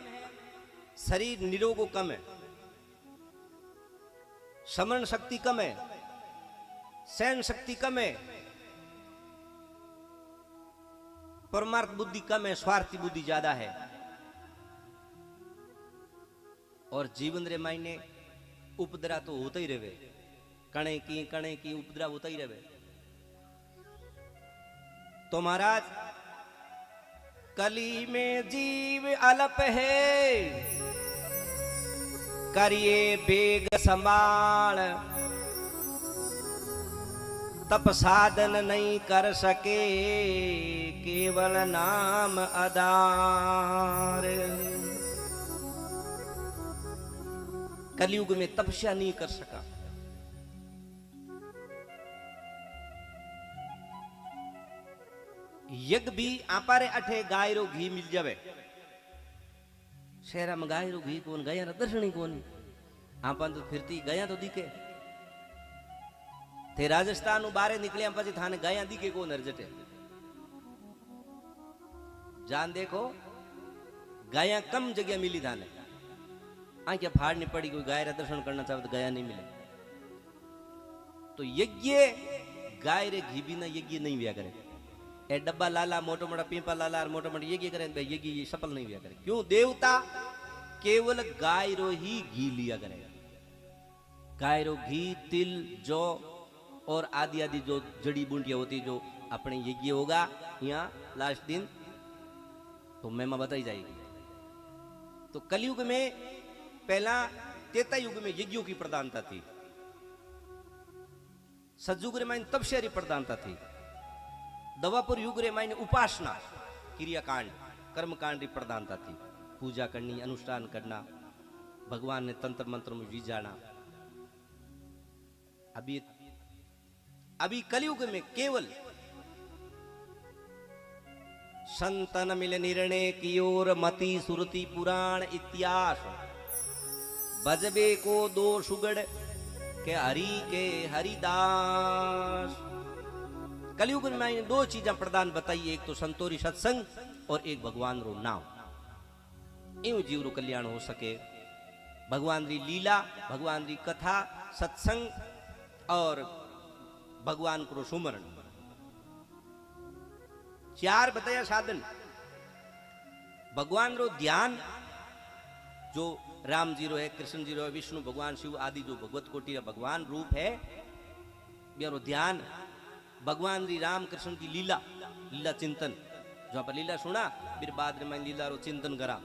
शरीर निरोग कम है, स्मरण शक्ति कम है, सहन शक्ति कम है, परमार्थ बुद्धि कम है, स्वार्थी बुद्धि ज्यादा है, और जीवन रे मायने उपद्रा तो होता ही रहे, कणे की उपद्रा होता ही रहे। तो महाराज कली में जीव अलप है, करिए बेग संभाल, तप साधन नहीं कर सके, केवल नाम आधार। कलयुग में तपस्या नहीं कर सका, यज्ञ भी आपारे अठे गाय रो घी मिल जावे, शहरा में गाय रो घी कौन, गया ना दर्शन ही कौन, आपन तो फिरती गया तो दिखे थे। राजस्थान बारे निकले पी थाने गया दिखे कौन अर्जटे, जान देखो गया कम जगह मिली थाने, आंखें फाड़नी पड़ी, कोई गाय रा दर्शन करना चाहे तो गया नहीं मिले। तो यज्ञ गाय रे घी बिना यज्ञ नहीं व्या करे, ए डब्बा लाला मोटा मोटा पीपा लाला मोटा मोटा यज्ञ करे, यज्ञ ये सफल नहीं व्या करे। क्यों? देवता केवल गाय रो ही घी लिया करेगा, गाय रो घी, तिल, जौ और आदि आदि जो जड़ी बूटियां होती, जो अपने यज्ञ होगा यहाँ लास्ट दिन तो महिमा बताई जाएगी। तो कलयुग में पहला त्रेता युग में यज्ञों की प्रधानता थी, सतयुग रे मायने तपस्या री प्रधानता थी, दवापुर युग रे मायने उपासना क्रियाकांड कर्मकांड की प्रधानता थी, पूजा करनी, अनुष्ठान करना, भगवान ने तंत्र मंत्र में विजाना। अभी कलयुग में केवल संतन मिल निर्णय की ओर, मति सुरति पुराण इतिहास, बजबे को दो सुगड़ के हरिदास। कलयुग में मैंने दो चीजें प्रदान बताई, एक तो संतोरी सत्संग और एक भगवान रो नाम। यूं जीव रो कल्याण हो सके, भगवान री लीला, भगवान री कथा, सत्संग और भगवान को सुमरण, चार बताया साधन। भगवान रो ध्यान, जो राम जी रो है, कृष्ण जी रो है, विष्णु भगवान, शिव आदि जो भगवत कोटि का भगवान रूप है, मेरा ध्यान। भगवान री राम कृष्ण की लीला, लीला चिंतन, जो आप लीला सुना फिर बाद में मैं लीला रो चिंतन करा।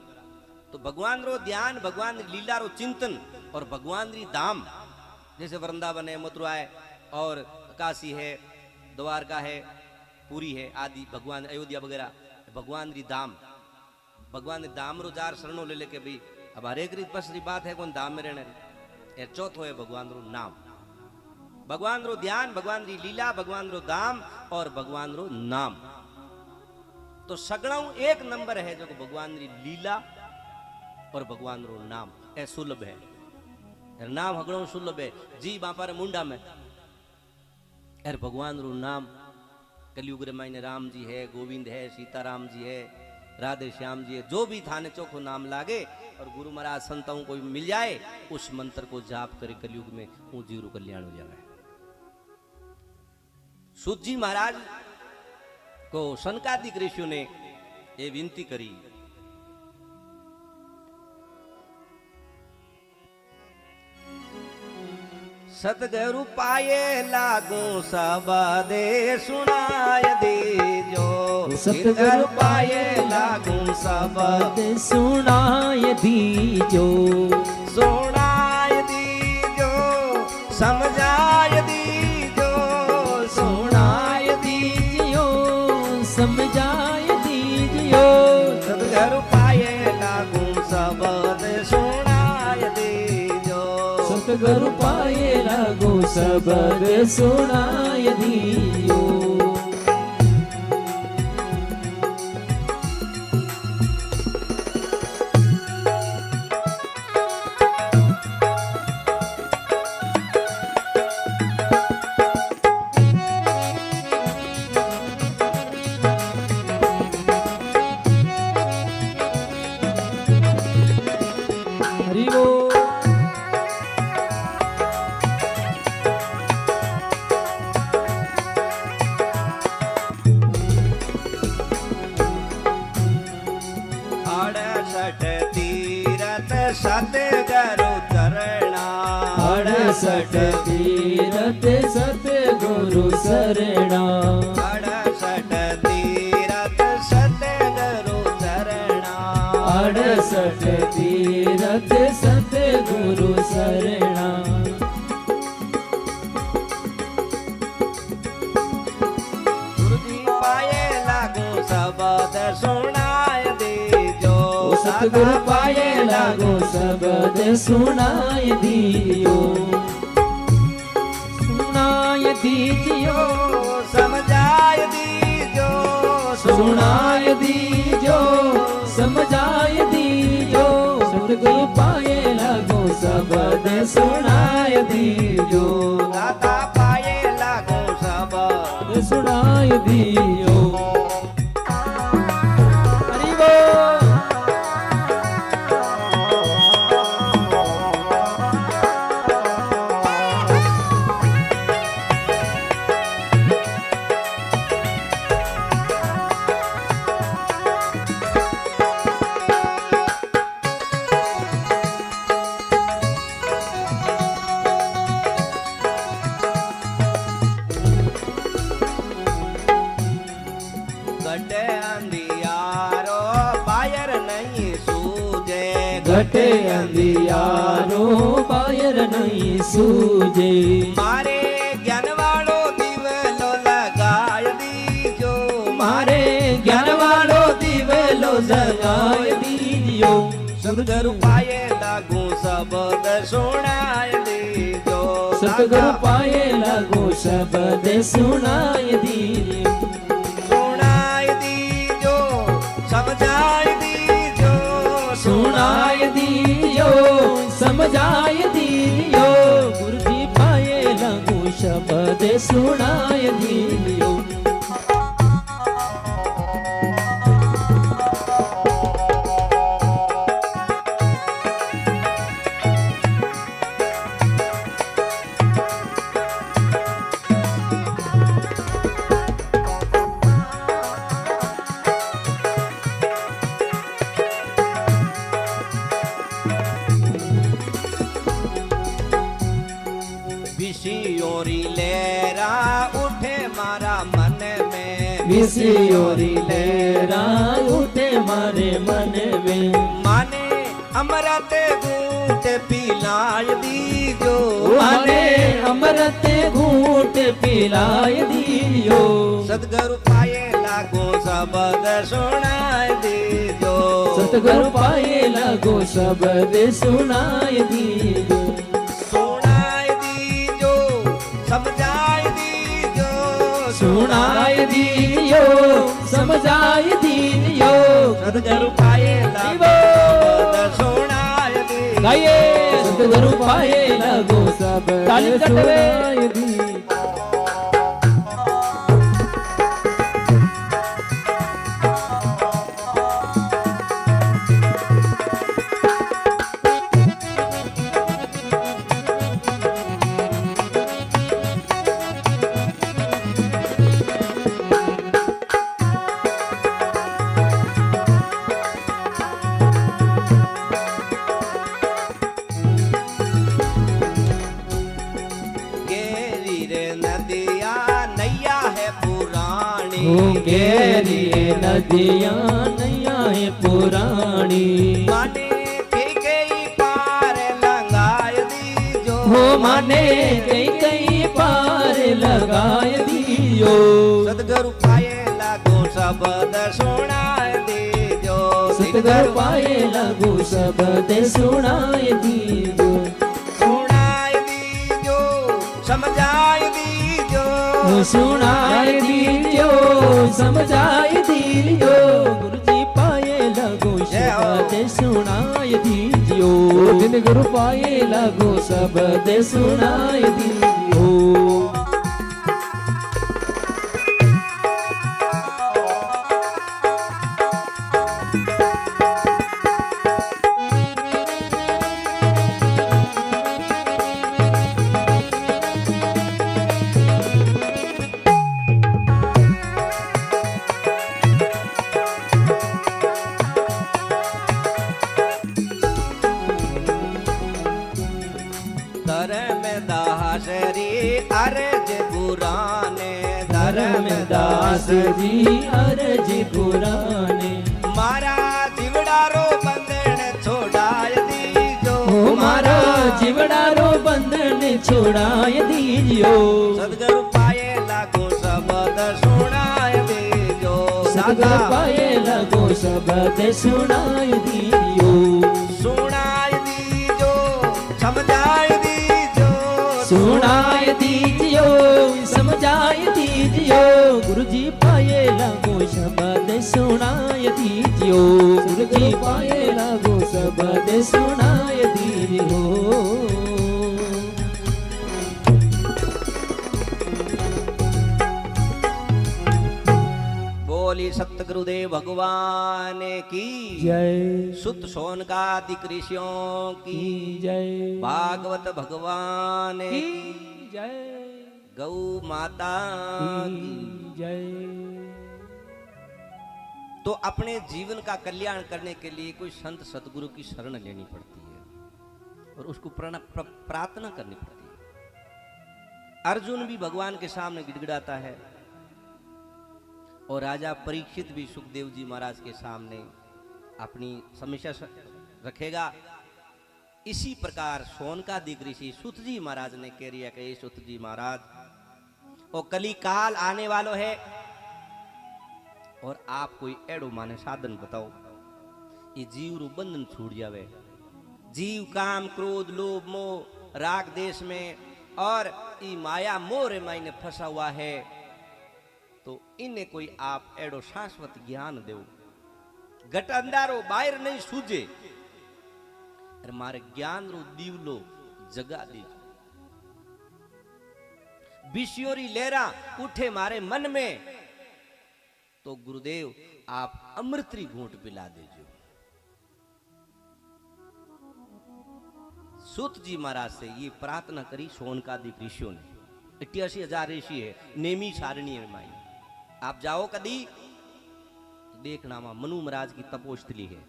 तो भगवान रो ध्यान, भगवान री लीला रो चिंतन और भगवान री धाम, जैसे वृंदावन है, मथुरा है और काशी है, द्वारका है, पूरी है आदि, भगवान अयोध्या वगैरह, भगवान री धाम। भगवान ने धाम रो जार शरणों ले लेके भाई, अब हरेक रीत पसरी बात है कौन धाम में रहने री। चौथो है भगवान रो नाम, भगवान रो ध्यान, भगवान री लीला, भगवान रो धाम और भगवान रो नाम। तो सगड़ाऊ एक नंबर है जो भगवान री लीला और भगवान रो नाम ए सुलभ है, नाम हगड़ो सुलभ है। जी बापा मुंडा में यार भगवान रो नाम, कलयुग रे मायने राम जी है, गोविंद है, सीताराम जी है, राधे श्याम जी जो भी थाने चोखो नाम लागे और गुरु महाराज संतों को मिल जाए उस मंत्र को जाप करे कलयुग में वो जीरो कल्याण हो जाए। सूत जी महाराज को सनकादिक ऋषियों ने ये विनती करी, सतगुरु पाए लागू सबदे सुनाय दीजो, सतगुरु पाए लागू सबदे सुनाय दीजो, सुनाय दीजो समझाय दीजो, सुनाय दीजियो समझाय दीजियो, सतगुरु पाए लागू सबदे सुनाय दीजो, सतगुरु पाए लागू सबद सुनाय दीजो। सतगुरु चरणा, अड़सठ तीरथ सतगुरु शरणा, अड़सठ तीरथ सतगुरु चरणा, अड़सठ तीरथ सतगुरु शरणा, गुरु जी पाए लागू शब्द सुनाय दीजो, सतगुरु पाए लागू शब्द सुनाय दीजो, सुनाय दीजियो समझाय दीजो, सुनाय दीजो समझाय दीजो, सतगुरु पाए लागू शब्द सुनाय दीजो, दाता पाए लागू शब्द सुनाय दीजो। घटे अंधियारो बायर नहीं सूझे, मारे ज्ञान वालो दिवलो लगाय दीजो, मारे ज्ञान वालो दिवलो लगाय दीजियो, सतगुरु पाए लागू शब्द सुनाय दीजो, सतगुरु पाए लागू शब्द सुनाय दीजियो, सुनाय दीजो समझाय दीजो, सुनाय दीजो समझाय दीजियो, गुरु जी पाए लागू शब्द सुनाय दीजियो। विसियोरी लेरा उठे मारा मन में, विसियोरी लेरा उठे मारे मन में, माने अमृत घूट पिलाय दीजो, माने अमृत घूट पिलाय दीजो, सतगुरु पाए लागू शब्द सुनाय दीजो, सतगुरु पाए लागू शब्द सुनाय दीजो, सुनाय दीजो समझाय दीजो, सुनाय दीजो समझाय दीजो, सतगुरु पाए लागू शब्द सुनाय दीजो, गाइए सतगुरु पाए लागू शब्द सुनाय दीजो। गहरी नदियां नैया है पुरानी माने कई कई पार लगाय दीजो हो माने कई कई पार लगाय दियो सतगुरु पाए लागो शब्द सुनाय दीजो सतगुरु पाए लागो शब्द सुनाय दियो सुनाय दीजो समझाय दीजो सुनाय दीजो समझाय दीजो गुरुजी पाए लागो शब्द सुनाय दीजो जिन गुरु पाए लागो शब्द सुनाय दीजो अर्ज पुराने धर्मदास जी अर्ज पुराने मारा जीवड़ारो बंधन छोड़ाय दीजो मारा जीवड़ारो बंधन छोड़ाय दीजो सतगुरु पाए लागो शब्द सुनाय दीजो सतगुरु पाए लागो शब्द सुनाय दीजो सुनाय दीजो समझाय दीजो सुनाय दीजियो समझाय दीजियो गुरुजी पाए लागो शब्द सुनाय दीजियो गुरुजी पाए लागो शब्द सुनाय दीजियो बोली सतगुरुदेव भगवान की जय सुत सोनकादि ऋषियों की जय भागवत भगवान की जय गौ माता की जय। तो अपने जीवन का कल्याण करने के लिए कोई संत सतगुरु की शरण लेनी पड़ती है और उसको प्रार्थना करनी पड़ती है। अर्जुन भी भगवान के सामने गिड़गिड़ाता है और राजा परीक्षित भी सुखदेव जी महाराज के सामने अपनी समस्या रखेगा। इसी प्रकार सोनकादिक ऋषि सुत जी महाराज ने कह रिया कि सुत जी महाराज और कली काल आने वालो है और आप कोई एड़ो माने साधन बताओ ये जीव रू बंधन छूट जावे। जीव काम क्रोध लोभ मोह राग देश में और ई माया मोह रे मायने फंसा हुआ है, तो इन्हें कोई आप एड़ो शाश्वत ज्ञान दो। घट अंधारो बाहर नहीं सूझे अरे मारे ज्ञान रो दीवलो जगा दीजो। बिशियोरी लेरा उठे मारे मन में तो गुरुदेव आप अमृतरी घूंट पिला दीजिए। सूत जी महाराज से ये प्रार्थना करी सोनकादिक ऋषियों ने। 88,000 ऋषि है, नेमी सारणी माई। आप जाओ कदी देखना मा मनु महाराज की तपोस्थली है,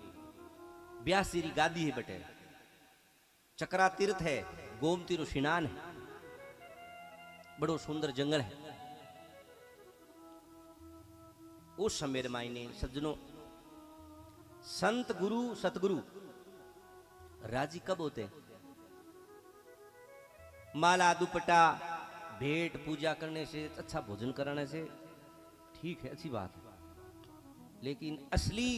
82 गादी है बटे, चक्रा तीर्थ है, गोमती रो स्नान है, बड़ो सुंदर जंगल है। उस समय मायने सज्जनों संत गुरु सतगुरु राजी कब होते? माला दुपट्टा भेंट पूजा करने से, अच्छा भोजन कराने से ठीक है, अच्छी बात है, लेकिन असली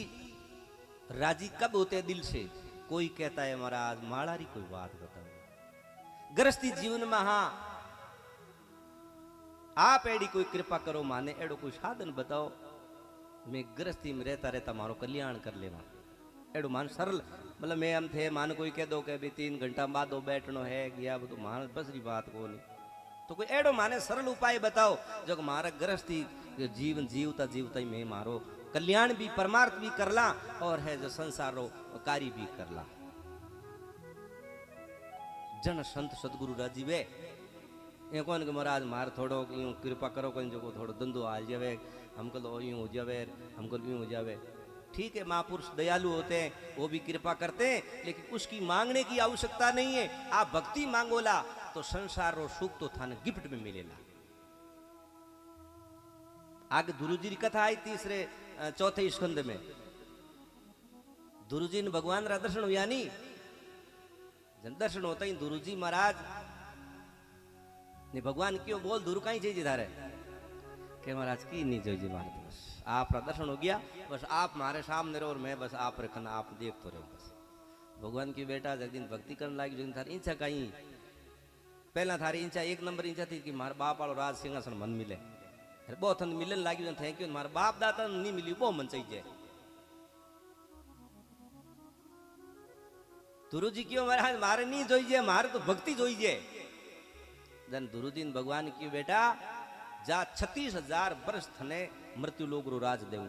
राजी कब होते दिल से? कोई कहता है महाराज माड़ारी कोई बात बताओ, गृहस्थी जीवन में हाँ आप एडी कोई कृपा करो माने एडो कोई साधन बताओ, मैं गृहस्थी में रहता रहता मारो कल्याण कर लेवा। एडो मान सरल मतलब मैं हम थे मान कोई कह दो कि भी 3 घंटा बाद दो बैठनो है गया वो तो मान बसरी बात को नहीं, तो कोई एडो माने सरल उपाय बताओ जो मारा गृहस्थी जीवन जीवता जीवता ही मैं मारो कल्याण भी परमार्थ भी करला और है जो संसार रो कार्य भी करला। जन संत सतगुरु राजीवे ये कौन के महाराज मार थोड़ो यूं कृपा करो कौन जो थोड़ो धंधो आ जावे, हमको तो यूं हो जावे, हमको यूं हो जावे। ठीक है, महापुरुष दयालु होते हैं, वो भी कृपा करते हैं, लेकिन उसकी मांगने की आवश्यकता नहीं है। आप भक्ति मांगोला तो संसार रो सुख तो थाने गिफ्ट में मिलेला। आगे ध्रुव जी की कथा आई तीसरे चौथे स्कंद में। ध्रुव जी ने भगवान रा दर्शन हुआ नहीं, जन दर्शन होता ही ध्रुव जी महाराज ने भगवान क्यों बोल ध्रुव कहीं चाहिए धारे के महाराज की नहीं चाहिए महाराज, बस आप दर्शन हो गया, बस आप हमारे सामने रहो और मैं बस आप रखना, आप देख तो रहो बस। भगवान की बेटा जब दिन भक्ति करने लगी, जो दिन थारी इच्छा कहीं पहला थारी इच्छा एक नंबर इच्छा थी कि मारे बाप वालों राज सिंहासन मन मिले, बहुत मिलन लगी, थैंक यू मारे बाप दाता नहीं मिली वो मन चाहिए। ध्रुव जी क्यों महाराज मारे नहीं जोइए, मारे तो भक्ति जोइए। जन ध्रुव जी ने भगवान की बेटा जा 36,000 वर्ष थने मृत्यु लोग रो राज देऊ,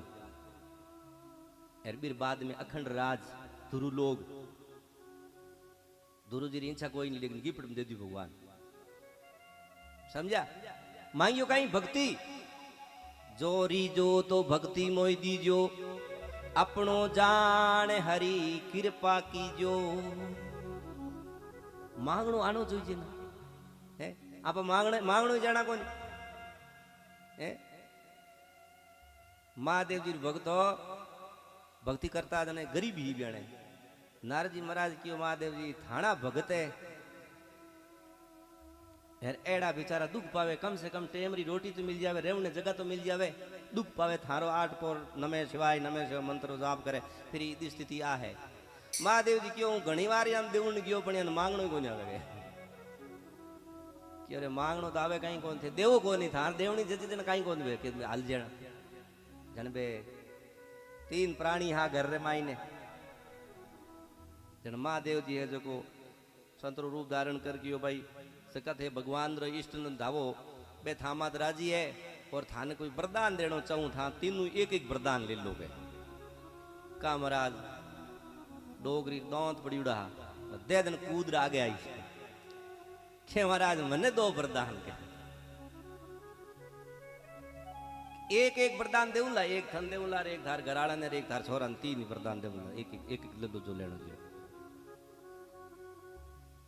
फिर बाद में अखंड राज ध्रुव लोग। ध्रुव जी की इच्छा कोई नहीं, लेकिन गिफ्ट में दे दी भगवान, समझा। मांगियो कहीं भक्ति, जोरी जो तो भक्ति मोई दीजो, अपनो जान हरी कृपा कीजो। मांगणो आनो जोईजे ना, है आप मांगणो जाना कोनी है। महादेव जी भक्तो भक्ति करता जने गरीब ही बेणे। नारद जी महाराज क्यों महादेव जी थाना भगत है, यार एड़ा बेचारा दुख पावे, कम से कम टेमरी रोटी तो मिल जावे, रेवने जगह तो मिल जावे, दुख पावे थारो 8 पोर नमे शिवाय मंत्र जाप करे, फिर ई स्थिति आ है। महादेव जी क्यों घणी बार यान देवण गयो पण यान मांगणो कोनी आवे कि अरे मांगणो तो आवे कहीं कोन थे, देवो कोनी थार देवणी जति जन कहीं कोन वे कि हाल जण जन बे 3 प्राणी हा घर रे माईने जन महादेव जी है जो को संतरो रूप धारण कर गयो भाई सकत है भगवान रो इष्ट न धावो बे थामात राजी है, और थाने कोई वरदान देनो चाहूं था तीनों एक एक वरदान ले लोगे। का महाराज डोगरी दौंत पड़ी उड़ा दे दिन कूद आगे आई के महाराज मने 2 वरदान के एक एक वरदान देऊला, एक थन देऊला, एक धार घराड़ा ने एक धार छोरा, 3 वरदान देऊला, एक एक लड्डू जो लेनो जो।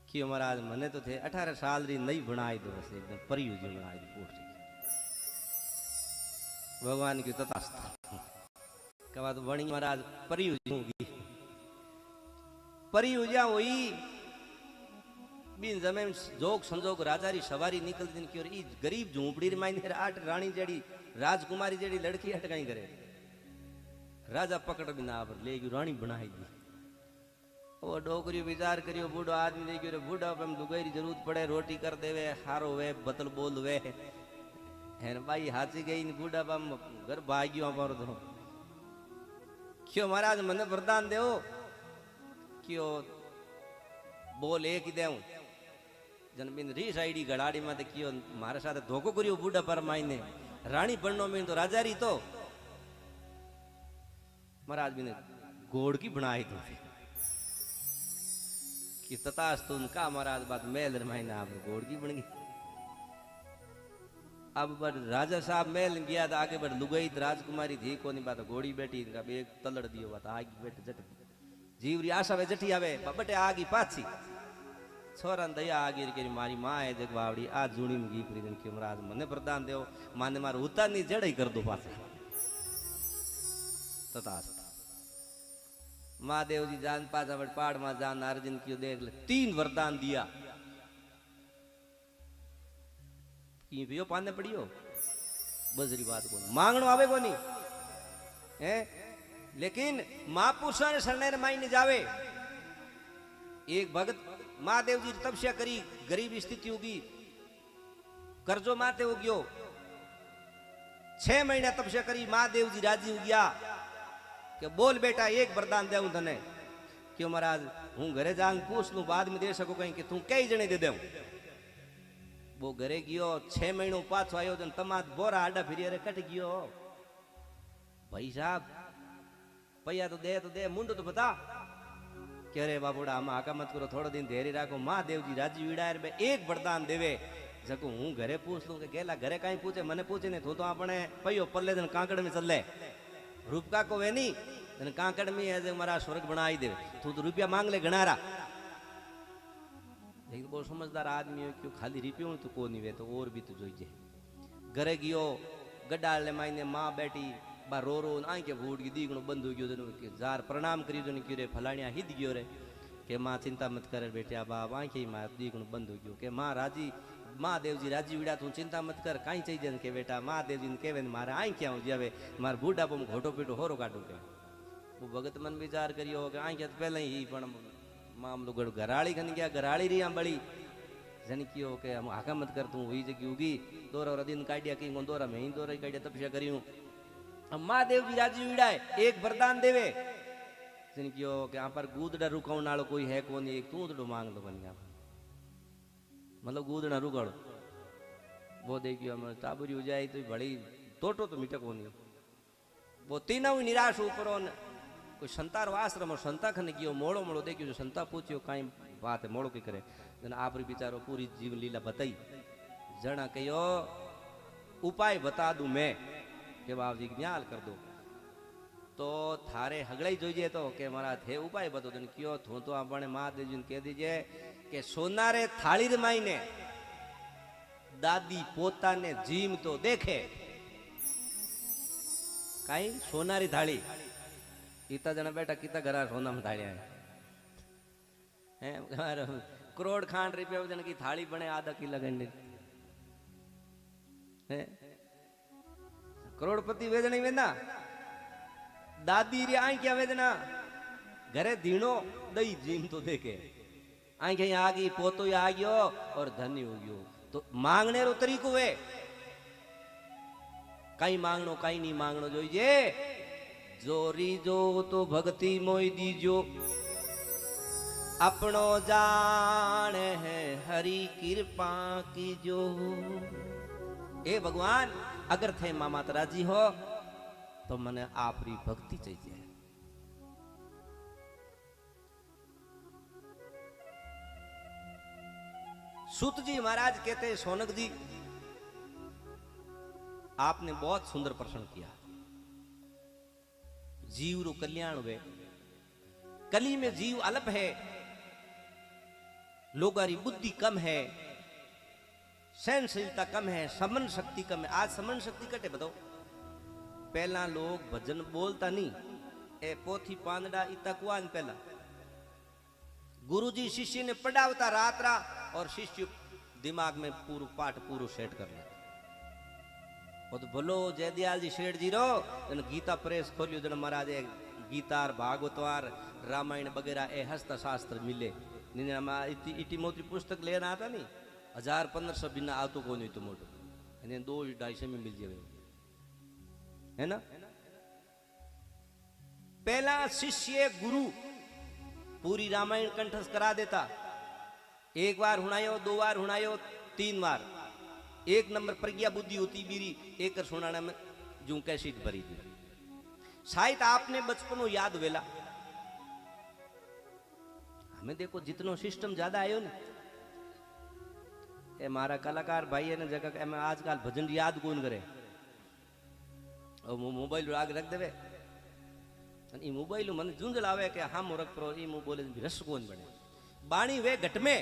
क्यों महाराज मने तो थे 18 साल री नई बनाई दो, बस एकदम परी जी बनाई दी पोट भगवान की तथास्था कहा तो बणी महाराज परी होगी, परी हुआ हुई बिन जमे जोग संजोग राजा री सवारी निकलती दिन की और ई गरीब झूंपड़ी री माइन 8 रानी जेड़ी राजकुमारी जेड़ी लड़की हट कहीं करे, राजा पकड़ बिना पर ले गई रानी बनाई दी। वो डोकरी विचार करियो बूढ़ो आदमी ले गयो, बूढ़ा पे लुगाई जरूरत पड़े रोटी कर देवे, हारो वे बतल बोल वे है भाई हाथी गई बूढ़ा पम घर भाग्यो पर तो क्यों महाराज मने वरदान देओ, क्यों बोल एक ही देऊं। जनबिन रीस आईडी गड़ाड़ी में क्यों मारे साथ धोखो करियो बूढ़ा पर मायने रानी बननो में तो राजा री तो महाराज बिने घोड़ की बनाई तो कि तथास्तु उनका महाराज बात मेल रमाइने आप घोड़ की बन गई। अब बड़ राजा साहब मेल गया था आगे बड़ लुगाई राजकुमारी थी कोनी बात घोड़ी बैठी इनका एक तलड़ दियो बात आगी बैठ जट जीवरी आशा वे जठी आवे बटे आगी पाछी छोरा दया आगी के मारी माँ है जग बावड़ी आ जूनी में गीपरी दिन के महाराज मने प्रदान देव माने मारो उतार नहीं जड़ ही कर दो पासे तथास्तु। महादेव जी जान पासा बट पहाड़ में जान अर्जुन की देख ले 3 वरदान दिया कि पियो पाने पड़ियो बजरी बात को मांगणो आवे को नहीं है, लेकिन महापुरुषों ने शरण माई जावे। एक भगत महादेव जी तपस्या करी, गरीब स्थिति होगी, कर्जो माते हो गयो, 6 महीना तपस्या करी, महादेव जी राजी हो गया कि बोल बेटा एक वरदान देऊं तने। क्यों महाराज हूं घरे जांग पूछ लू बाद में दे सको कहीं कि तू कई जने दे देऊं। वो घरे गयो 6 महीनों पाछो आयो जन तमात बोरा आडा फिरी अरे कट गयो भाई साहब पैया तो दे मुंड तो बता कि अरे बाबूड़ा हम आका मत करो थोड़ा दिन धैर्य राखो। महादेव जी राजी विड़ायर में एक वरदान देवे जको हूं घरे पूछ लू कि गेला घरे कहीं पूछे मने पूछे नहीं तो अपने पयो पल्ले दिन कांकड़ में चल ले रूपका को वे नहीं कांकड़ में है मारा स्वर्ग बनाई दे तू तो रुपया मांग ले गणारा। लेकिन बहुत समझदार आदमी हो क्यों खाली रुपये तो को नहीं वे तो और भी तो जोइए। घरे गयो गडाल मायने माँ बैठी बा रो रो आंखे फूट गई दीगणो बंद हो गयो के जार प्रणाम करी जो क्यों रे फलाणिया हिद गयो रे के माँ चिंता मत करे बेटिया बाप आंखे माँ दीगणो बंद हो गयो के माँ राजी महादेव जी राजी विड़ा तू चिंता मत कर कहीं चाहिए के बेटा महादेव जी ने कहे मारे आंखे आऊँ जावे मारे बूढ़ा पर घोटो पीटो होरो काटू के वो भगत मन विचार करियो कि आंखे तो पहले ही पण मामलो गड़ घराड़ी खन गया घराड़ी रही बड़ी जन कियो के हम हाका मत कर तू हुई जगी उगी दोरा दिन काटिया कहीं दोरा में ही दोरा काटिया तपस्या करियो हम महादेव जी राजी विड़ाए एक वरदान देवे जन कियो के यहाँ पर गूदड़ा रुकाउन वालो कोई है कौन एक तू तो मांग लो बन गया मतलब गूदड़ा रुकाड़ो वो देखियो हम ताबुरी हो जाए तो बड़ी टोटो तो मीठा कौन वो तीनों निराश ऊपर कोई संतार आश्रम और संता खने कियो मोड़ो मोड़ो देखियो जो संता पूछियो कहीं बात है मोड़ो की करे जन आप बिचारो पूरी जीवन लीला बताई जना कहो उपाय बता दू मैं के बाप जी न्याल कर दो तो थारे हगड़ाई जोइए तो के मारा थे उपाय बतो जन कियो थो तो आपने महादेव जी ने कह दीजिए कि सोनारे थाली रे माईने दादी पोता ने जीम तो देखे कहीं सोनारी थाली इतना जना बेटा कितना घरा सोना में थाली हैं करोड़ खांड रुपये जन की थाली बने आधा किलो गंडे करोड़पति वेदना वेदा दादी रे आई क्या वेदना घरे धीनो दई जीम तो देखे आई क्या आ गई पोतो आ गयो और धनी हो गयो तो मांगने रो तरीको वे कहीं मांगनो कहीं नहीं मांगनो जोइए जोरी जो तो भक्ति मोई दीजो अपनो जान है हरि कृपा की जो ए भगवान अगर थे मामा राजी हो तो मने आपरी भक्ति चाहिए सूत जी महाराज कहते हैं सोनक जी आपने बहुत सुंदर प्रश्न किया जीव रो कल्याण वे कली में जीव अल्प है लोगारी बुद्धि कम है सहनशीलता कम है समन शक्ति कम है आज समन शक्ति कटे बताओ पहला लोग भजन बोलता नहीं ए पोथी पांदड़ा इतकुआन पहला गुरुजी शिष्य ने पढ़ावता रात रा और शिष्य दिमाग में पूरा पाठ पूरा सेट कर लेता वो तो बोलो जयदयाल जी शेठ जी रो जन गीता प्रेस खोलियो जन महाराज गीतार भागवतवार रामायण वगैरह ए हस्त शास्त्र मिले इटी मोटी पुस्तक लेना आता नहीं 1000-1500 बिना आतो को नहीं तो मोटो 2-250 में मिल जाए है ना पहला शिष्य गुरु पूरी रामायण कंठस्थ करा देता एक बार हुनायो 2 बार हुनायो 3 बार 1 नंबर प्रज्ञा बुद्धि होती बीरी एक सुनाना में जू कैसी भरी दी शायद आपने बचपनों याद वेला हमें देखो जितनो सिस्टम ज्यादा आयो ना ए मारा कलाकार भाई है ना जगह में आजकल भजन याद कौन करे और मोबाइल आग रख देवे मोबाइल मन झुंझल आवे के हम रख प्रो ई मु बोले रस कौन बने बाणी वे घट में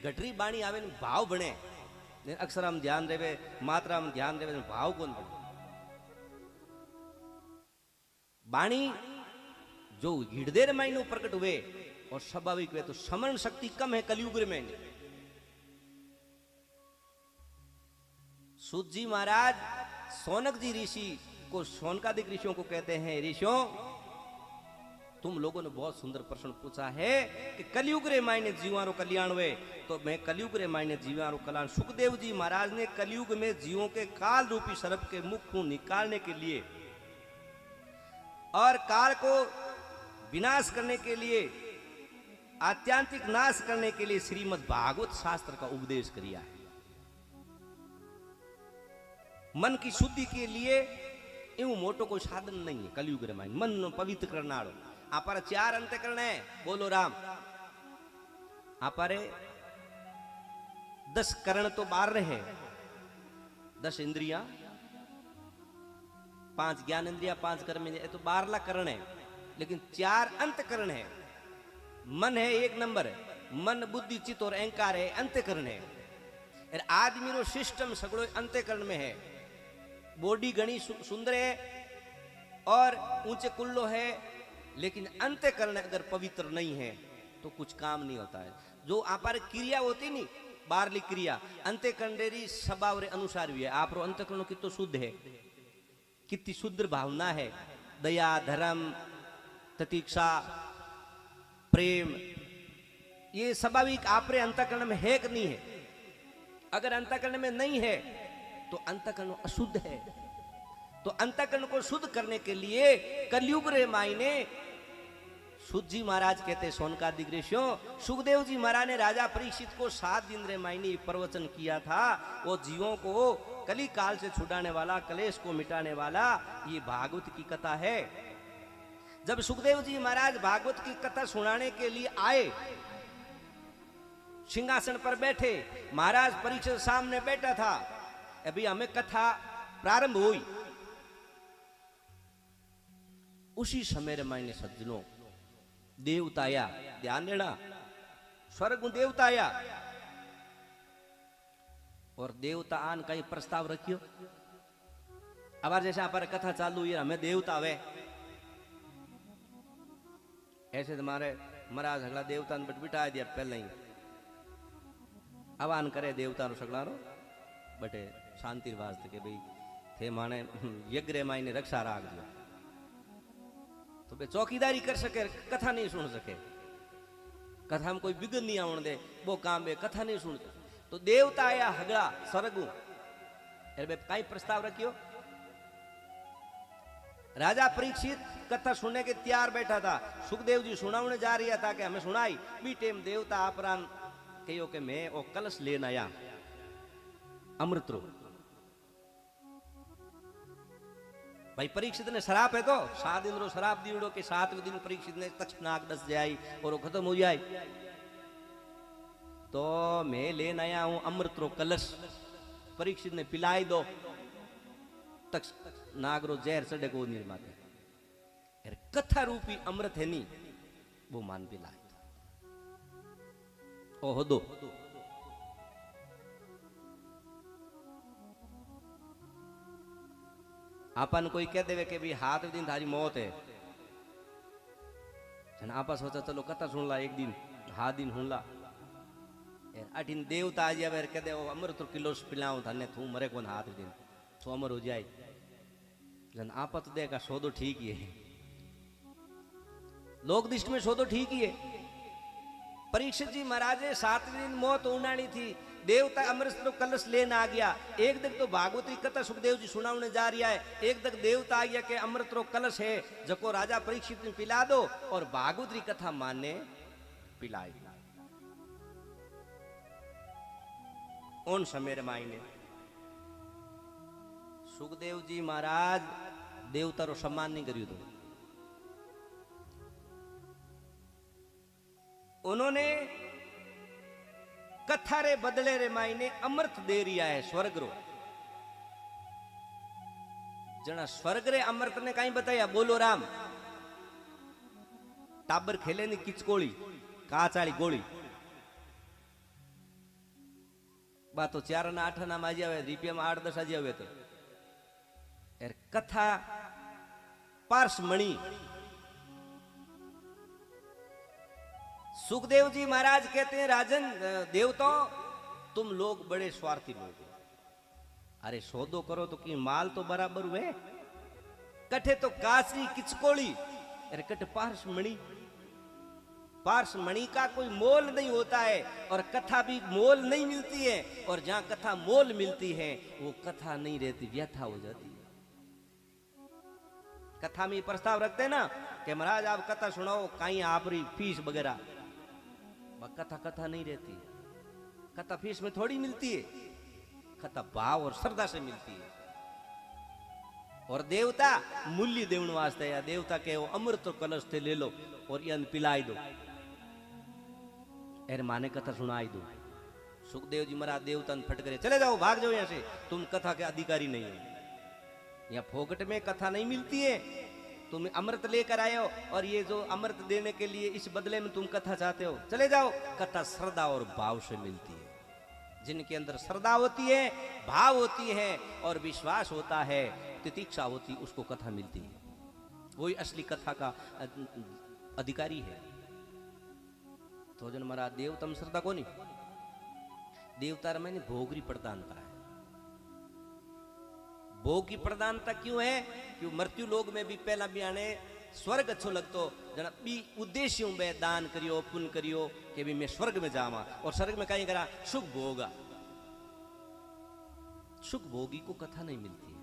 घटरी बाणी आवे भाव बने अक्षर में ध्यान देवे मात्रा में ध्यान देवे भाव कौन बने बाणी जो हृदय मायनो प्रकट हुए और स्वाभाविक हुए तो समरण शक्ति कम है कलयुग में सूत जी महाराज सोनक जी ऋषि को सोनकादिक ऋषियों को कहते हैं ऋषियों तुम लोगों ने बहुत सुंदर प्रश्न पूछा है कि कलयुग रे मायने जीवारो कल्याण हुए तो मैं कलयुग रे मायने जीवारो कल्याण सुखदेव जी महाराज ने कलयुग में जीवों के काल रूपी सर्प के मुख को निकालने के लिए और काल को विनाश करने के लिए आत्यांतिक नाश करने के लिए श्रीमद् भागवत शास्त्र का उपदेश किया है मन की शुद्धि के लिए एवं मोटो कोई साधन नहीं है कलयुग रे मायने मन पवित्र करना आपारे 4 अंतःकरण है बोलो राम आपारे 10 करण तो बाहर रहे 10 इंद्रियां 5 ज्ञान इंद्रिया 5 कर्म इंद्रिया तो 12 करण है लेकिन 4 अंतःकरण है मन है 1 नंबर मन बुद्धि चित्त और अहंकार है अंतःकरण है आदमी रो सिस्टम सगड़ो अंतःकरण में है बॉडी घनी सुंदर है और ऊंचे कुल्लो है, लेकिन अंतःकरण अगर पवित्र नहीं है तो कुछ काम नहीं होता है। जो आप क्रिया होती नहीं बारली क्रिया अंतःकरण स्वभाव रे अनुसार भी है। आप अंतःकरण कितना शुद्ध है, कितनी शुद्ध भावना है, दया धर्म प्रतीक्षा प्रेम, ये स्वाभाविक आपरे अंतःकरण में है कि नहीं है। अगर अंतःकरण में नहीं है तो अंतःकरण अशुद्ध है। तो अंतःकरण को शुद्ध करने के लिए कलयुग रे मायने सुध जी महाराज कहते सोनका दिग्रेशियों, सुखदेव जी महाराज ने राजा परीक्षित को 7 दिन रे मायने प्रवचन किया था। वो जीवों को कली काल से छुड़ाने वाला, कलेश को मिटाने वाला, ये भागवत की कथा है। जब सुखदेव जी महाराज भागवत की कथा सुनाने के लिए आए, सिंहासन पर बैठे, महाराज परीक्षित सामने बैठा था। अभी हमें कथा प्रारंभ हुई। उसी समय रे मायने सज्जनों देवता आया, ध्यान देना, स्वर्ग देवता आया। और देवता आन कई प्रस्ताव रखियो। अब जैसे आप कथा चालू हुई, हमें देवता आवे, ऐसे तुम्हारे महाराज अगला देवता ने बिठा दिया पहले ही। आवान करे देवता सगलारो बटे शांति वास्ते के भाई थे माने यज्ञ मायने रक्षा राख दियो, तो बे चौकीदारी कर सके, कथा नहीं सुन सके, कथा में कोई विघ्न नहीं आवन दे, वो काम बे कथा नहीं सुन सके। तो देवता आया हगड़ा सरगु, अरे कई प्रस्ताव रखियो। राजा परीक्षित कथा सुनने के तैयार बैठा था, सुखदेव जी सुनाने जा रहा था कि हमें सुनाई बी टेम देवता अपरान कहो कि मैं वो कलश लेना आया अमृत रो। भाई परीक्षित ने शराब है तो 7 दिन रो शराब दीवड़ो के 7वें दिन परीक्षित ने तक्ष नाग डस जाए और वो खत्म हो जाए। तो मैं लेन आया हूं अमृत रो कलश, परीक्षित ने पिलाई दो। तक्ष नाग रो जहर चढ़े को निर्माते कथा रूपी अमृत है नी, वो मान पिलाए ओ हो दो। आपन कोई कह देवे कि भी 7 दिन थारी मौत है, आपा सोचा चलो कथा सुन ला, एक दिन 7 दिन सुन ला। अठिन देवता आज कह दे अमृत किलो पिलाऊं थाने तू मरे कौन 7 दिन तो अमर हो जाए। जन आपा तो देखा सौदो ठीक ही है, लोक दृष्टि में सौदो ठीक ही है। परीक्षित जी महाराज 7 दिन मौत उनानी थी, देवता अमृत तो कलश लेना आ गया। एक तक तो भागवती कथा सुखदेव जी सुनाने जा रहा है, एक तक देवता आ गया कि अमृत रो कलश है जको राजा परीक्षित ने पिला दो और भागवती कथा माने पिलाई। उन समय मायने सुखदेव जी महाराज देवता रो सम्मान नहीं करियो। तो उन्होंने कथा रे बदले रे मायने अमृत दे रिया है स्वर्ग रो। जना स्वर्ग रे अमृत ने कहीं बताया, बोलो राम। टाबर खेले नी किचकोड़ी काचाली गोली बात तो 4 ना 8 ना माजी आवे, रुपया में 8-10 आजी आवे। तो यार कथा पार्शमणि सुखदेव जी महाराज कहते हैं राजन देवताओं तुम लोग बड़े स्वार्थी लोग हो। अरे सौदो करो तो कि माल तो बराबर हुए, कठे तो कासरी किचकोड़ी, अरे कटे पार्शमणि। पार्शमणि का कोई मोल नहीं होता है और कथा भी मोल नहीं मिलती है, और जहां कथा मोल मिलती है वो कथा नहीं रहती, व्यथा हो जाती है। कथा में प्रस्ताव रखते ना कि महाराज आप कथा सुनाओ, कहीं आप फीस वगैरह, कथा कथा नहीं रहती है। कथा फीस में थोड़ी मिलती है, कथा भाव और श्रद्धा से मिलती है। और देवता मूल्य देवन वास्ते या देवता के वो अमृत कलश थे ले लो और ये पिलाई दो, एर माने कथा सुनाई दो। सुखदेव जी महाराज देवता फट करे चले जाओ, भाग जाओ यहाँ से, तुम कथा के अधिकारी नहीं हो। यहाँ फोकट में कथा नहीं मिलती है, तुम अमृत लेकर आए हो और ये जो अमृत देने के लिए इस बदले में तुम कथा चाहते हो, चले जाओ। कथा श्रद्धा और भाव से मिलती है। जिनके अंदर श्रद्धा होती है, भाव होती है और विश्वास होता है, तितिक्षा होती, उसको कथा मिलती है। वही असली कथा का अधिकारी है। तो जन महाराज देवतम श्रद्धा को नहीं, देवता मैंने भोगरी प्रधानता है। भोग की प्रधानता क्यों है? क्यों मृत्यु लोग में भी पहला भी आने स्वर्ग अच्छो लगतो, जना बी उद्देश्य बे दान करियो, पुण्य करियो कि भी मैं स्वर्ग में जावा, और स्वर्ग में कहीं करा सुख भोगा। सुख भोगी को कथा नहीं मिलती है,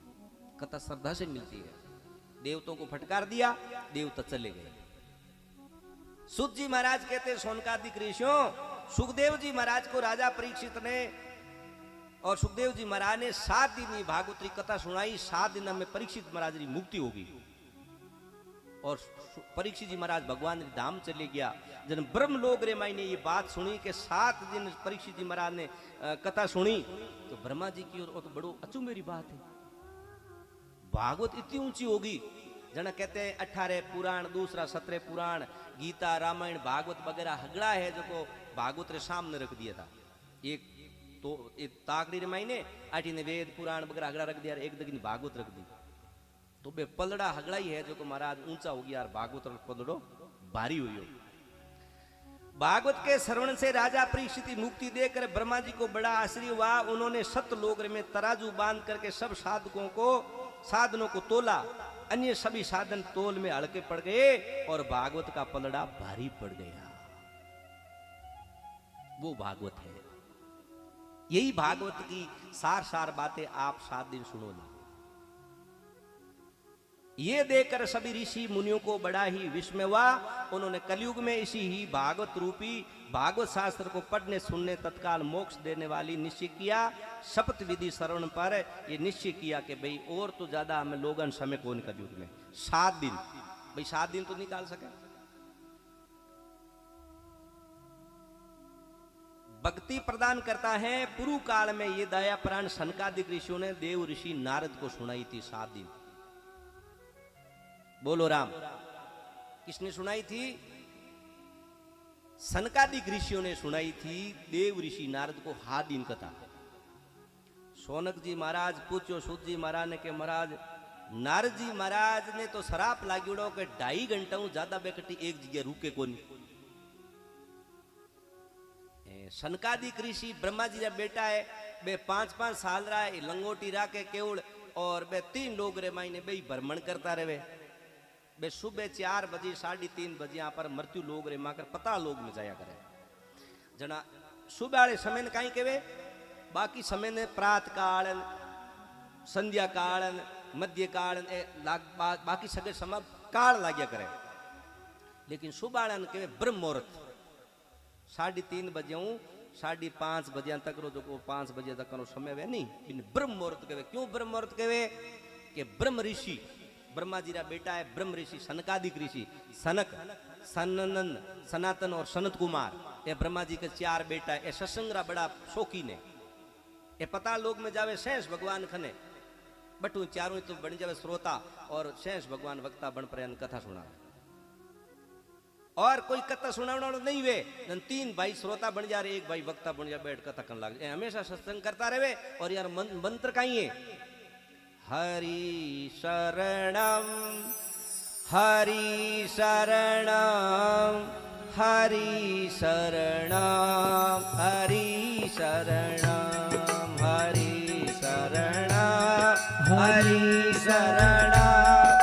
कथा श्रद्धा से मिलती है। देवताओं को फटकार दिया, देवता चले गए। सुत जी महाराज कहते सोनकादिक ऋषियों, सुखदेव जी महाराज को राजा परीक्षित ने और सुखदेव जी महाराज ने 7 दिन भागवत कथा सुनाई। 7 दिन में परीक्षित महाराज की मुक्ति होगी। और परीक्षित जी महाराज भगवान धाम चले गया। जन ब्रह्म लोग रे माई ने ये बात सुनी कि 7 दिन परीक्षित जी महाराज ने कथा सुनी, तो ब्रह्मा जी की ओर तो बड़ो अचूमेरी बात है। भागवत इतनी ऊंची होगी, जना कहते हैं 18 पुराण, दूसरा 17 पुराण, गीता, रामायण, भागवत वगैरह हगड़ा है जो को भागवत रे सामने रख दिया था। एक तो एक ताकड़ी रे माई ने आठी ने वेद पुराण वगैरह हगड़ा रख दिया, एक दगिन भागवत रख दी। तो बे पलड़ा हगड़ा ही है जो को महाराज ऊंचा हो गया, भागवत और पलड़ो भारी हुई हो। भागवत के श्रवण से राजा परीक्षित की मुक्ति देकर ब्रह्मा जी को बड़ा आश्चर्य हुआ। उन्होंने 7 लोक में तराजू बांध करके सब साधनों को तोला। अन्य सभी साधन तोल में हल्के पड़ गए और भागवत का पलड़ा भारी पड़ गया। वो भागवत है। यही भागवत की सार बातें आप 7 दिन सुनो ना। ये देखकर सभी ऋषि मुनियों को बड़ा ही विस्मय हुआ। उन्होंने कलयुग में इसी ही भागवत रूपी भागवत शास्त्र को पढ़ने सुनने तत्काल मोक्ष देने वाली निश्चय किया। शपथ विधि श्रवण पर ये निश्चय किया कि भाई और तो ज्यादा हमें लोगन समय कौन कलयुग में 7 दिन, भाई 7 दिन तो निकाल सके। भक्ति प्रदान करता है। पूर्व काल में ये दया प्राण सनकादिक ऋषियों ने देव ऋषि नारद को सुनाई थी 7 दिन। बोलो राम। किसने सुनाई थी? सनकादिक ऋषियों ने सुनाई थी देव ऋषि नारद को 7 दिन कथा। सोनक जी महाराज पूछो सूत जी महाराज ने के महाराज नारद जी महाराज ने तो शराप लाग्योड़ो के 2.5 घंटा ज्यादा बेकटी एक जगह रुके कोनी। सनकादिक ऋषि ब्रह्मा जी का बेटा है, बे 5-5 साल रहा है लंगोटी राके केवल, और बे 3 लोग रे मायने बे भ्रमण करता रहे। बे सुबह 4 बजे 3:30 बजे यहाँ पर मृत्यु लोग रे माकर पता लोग में जाया करे। जना सुबह वाले समय ने कहीं केवे, बाकी समय ने प्रात काल, संध्या काल, मध्य काल, बाकी सगे समय काल लाग्या करे। लेकिन सुबह वाले ने केवे ब्रह्म मुहूर्त 3:30 बजे 5:30 बजे तक रो जो 5 बजे तक रो समय वे नहीं, इन ब्रह्म मुहूर्त केवे। क्यों ब्रह्म मुहूर्त केवे? कि ब्रह्म ऋषि ब्रह्मा जी का बेटा है ब्रह्म ऋषि सनकादिक ऋषि, सनक, सनंदन, सनातन और सनत कुमार, ये ब्रह्मा जी के 4 बेटा है। सत्संग बड़ा शौकीन है। ये पता लोग में जावे शेष भगवान खने बटू चारों तो बन जावे श्रोता, और शेष भगवान वक्ता बन पर कथा सुना। और कोई कथा सुनावना नहीं वे, 3 भाई श्रोता बन जा रहे, 1 भाई वक्ता बन जा, बैठ कथा करने लग। हमेशा सत्संग करता रहे। और यार मंत्र कहीं है, हरि शरणम हरि शरणम हरि शरणम हरि शरणम हरि शरणम हरि शरणम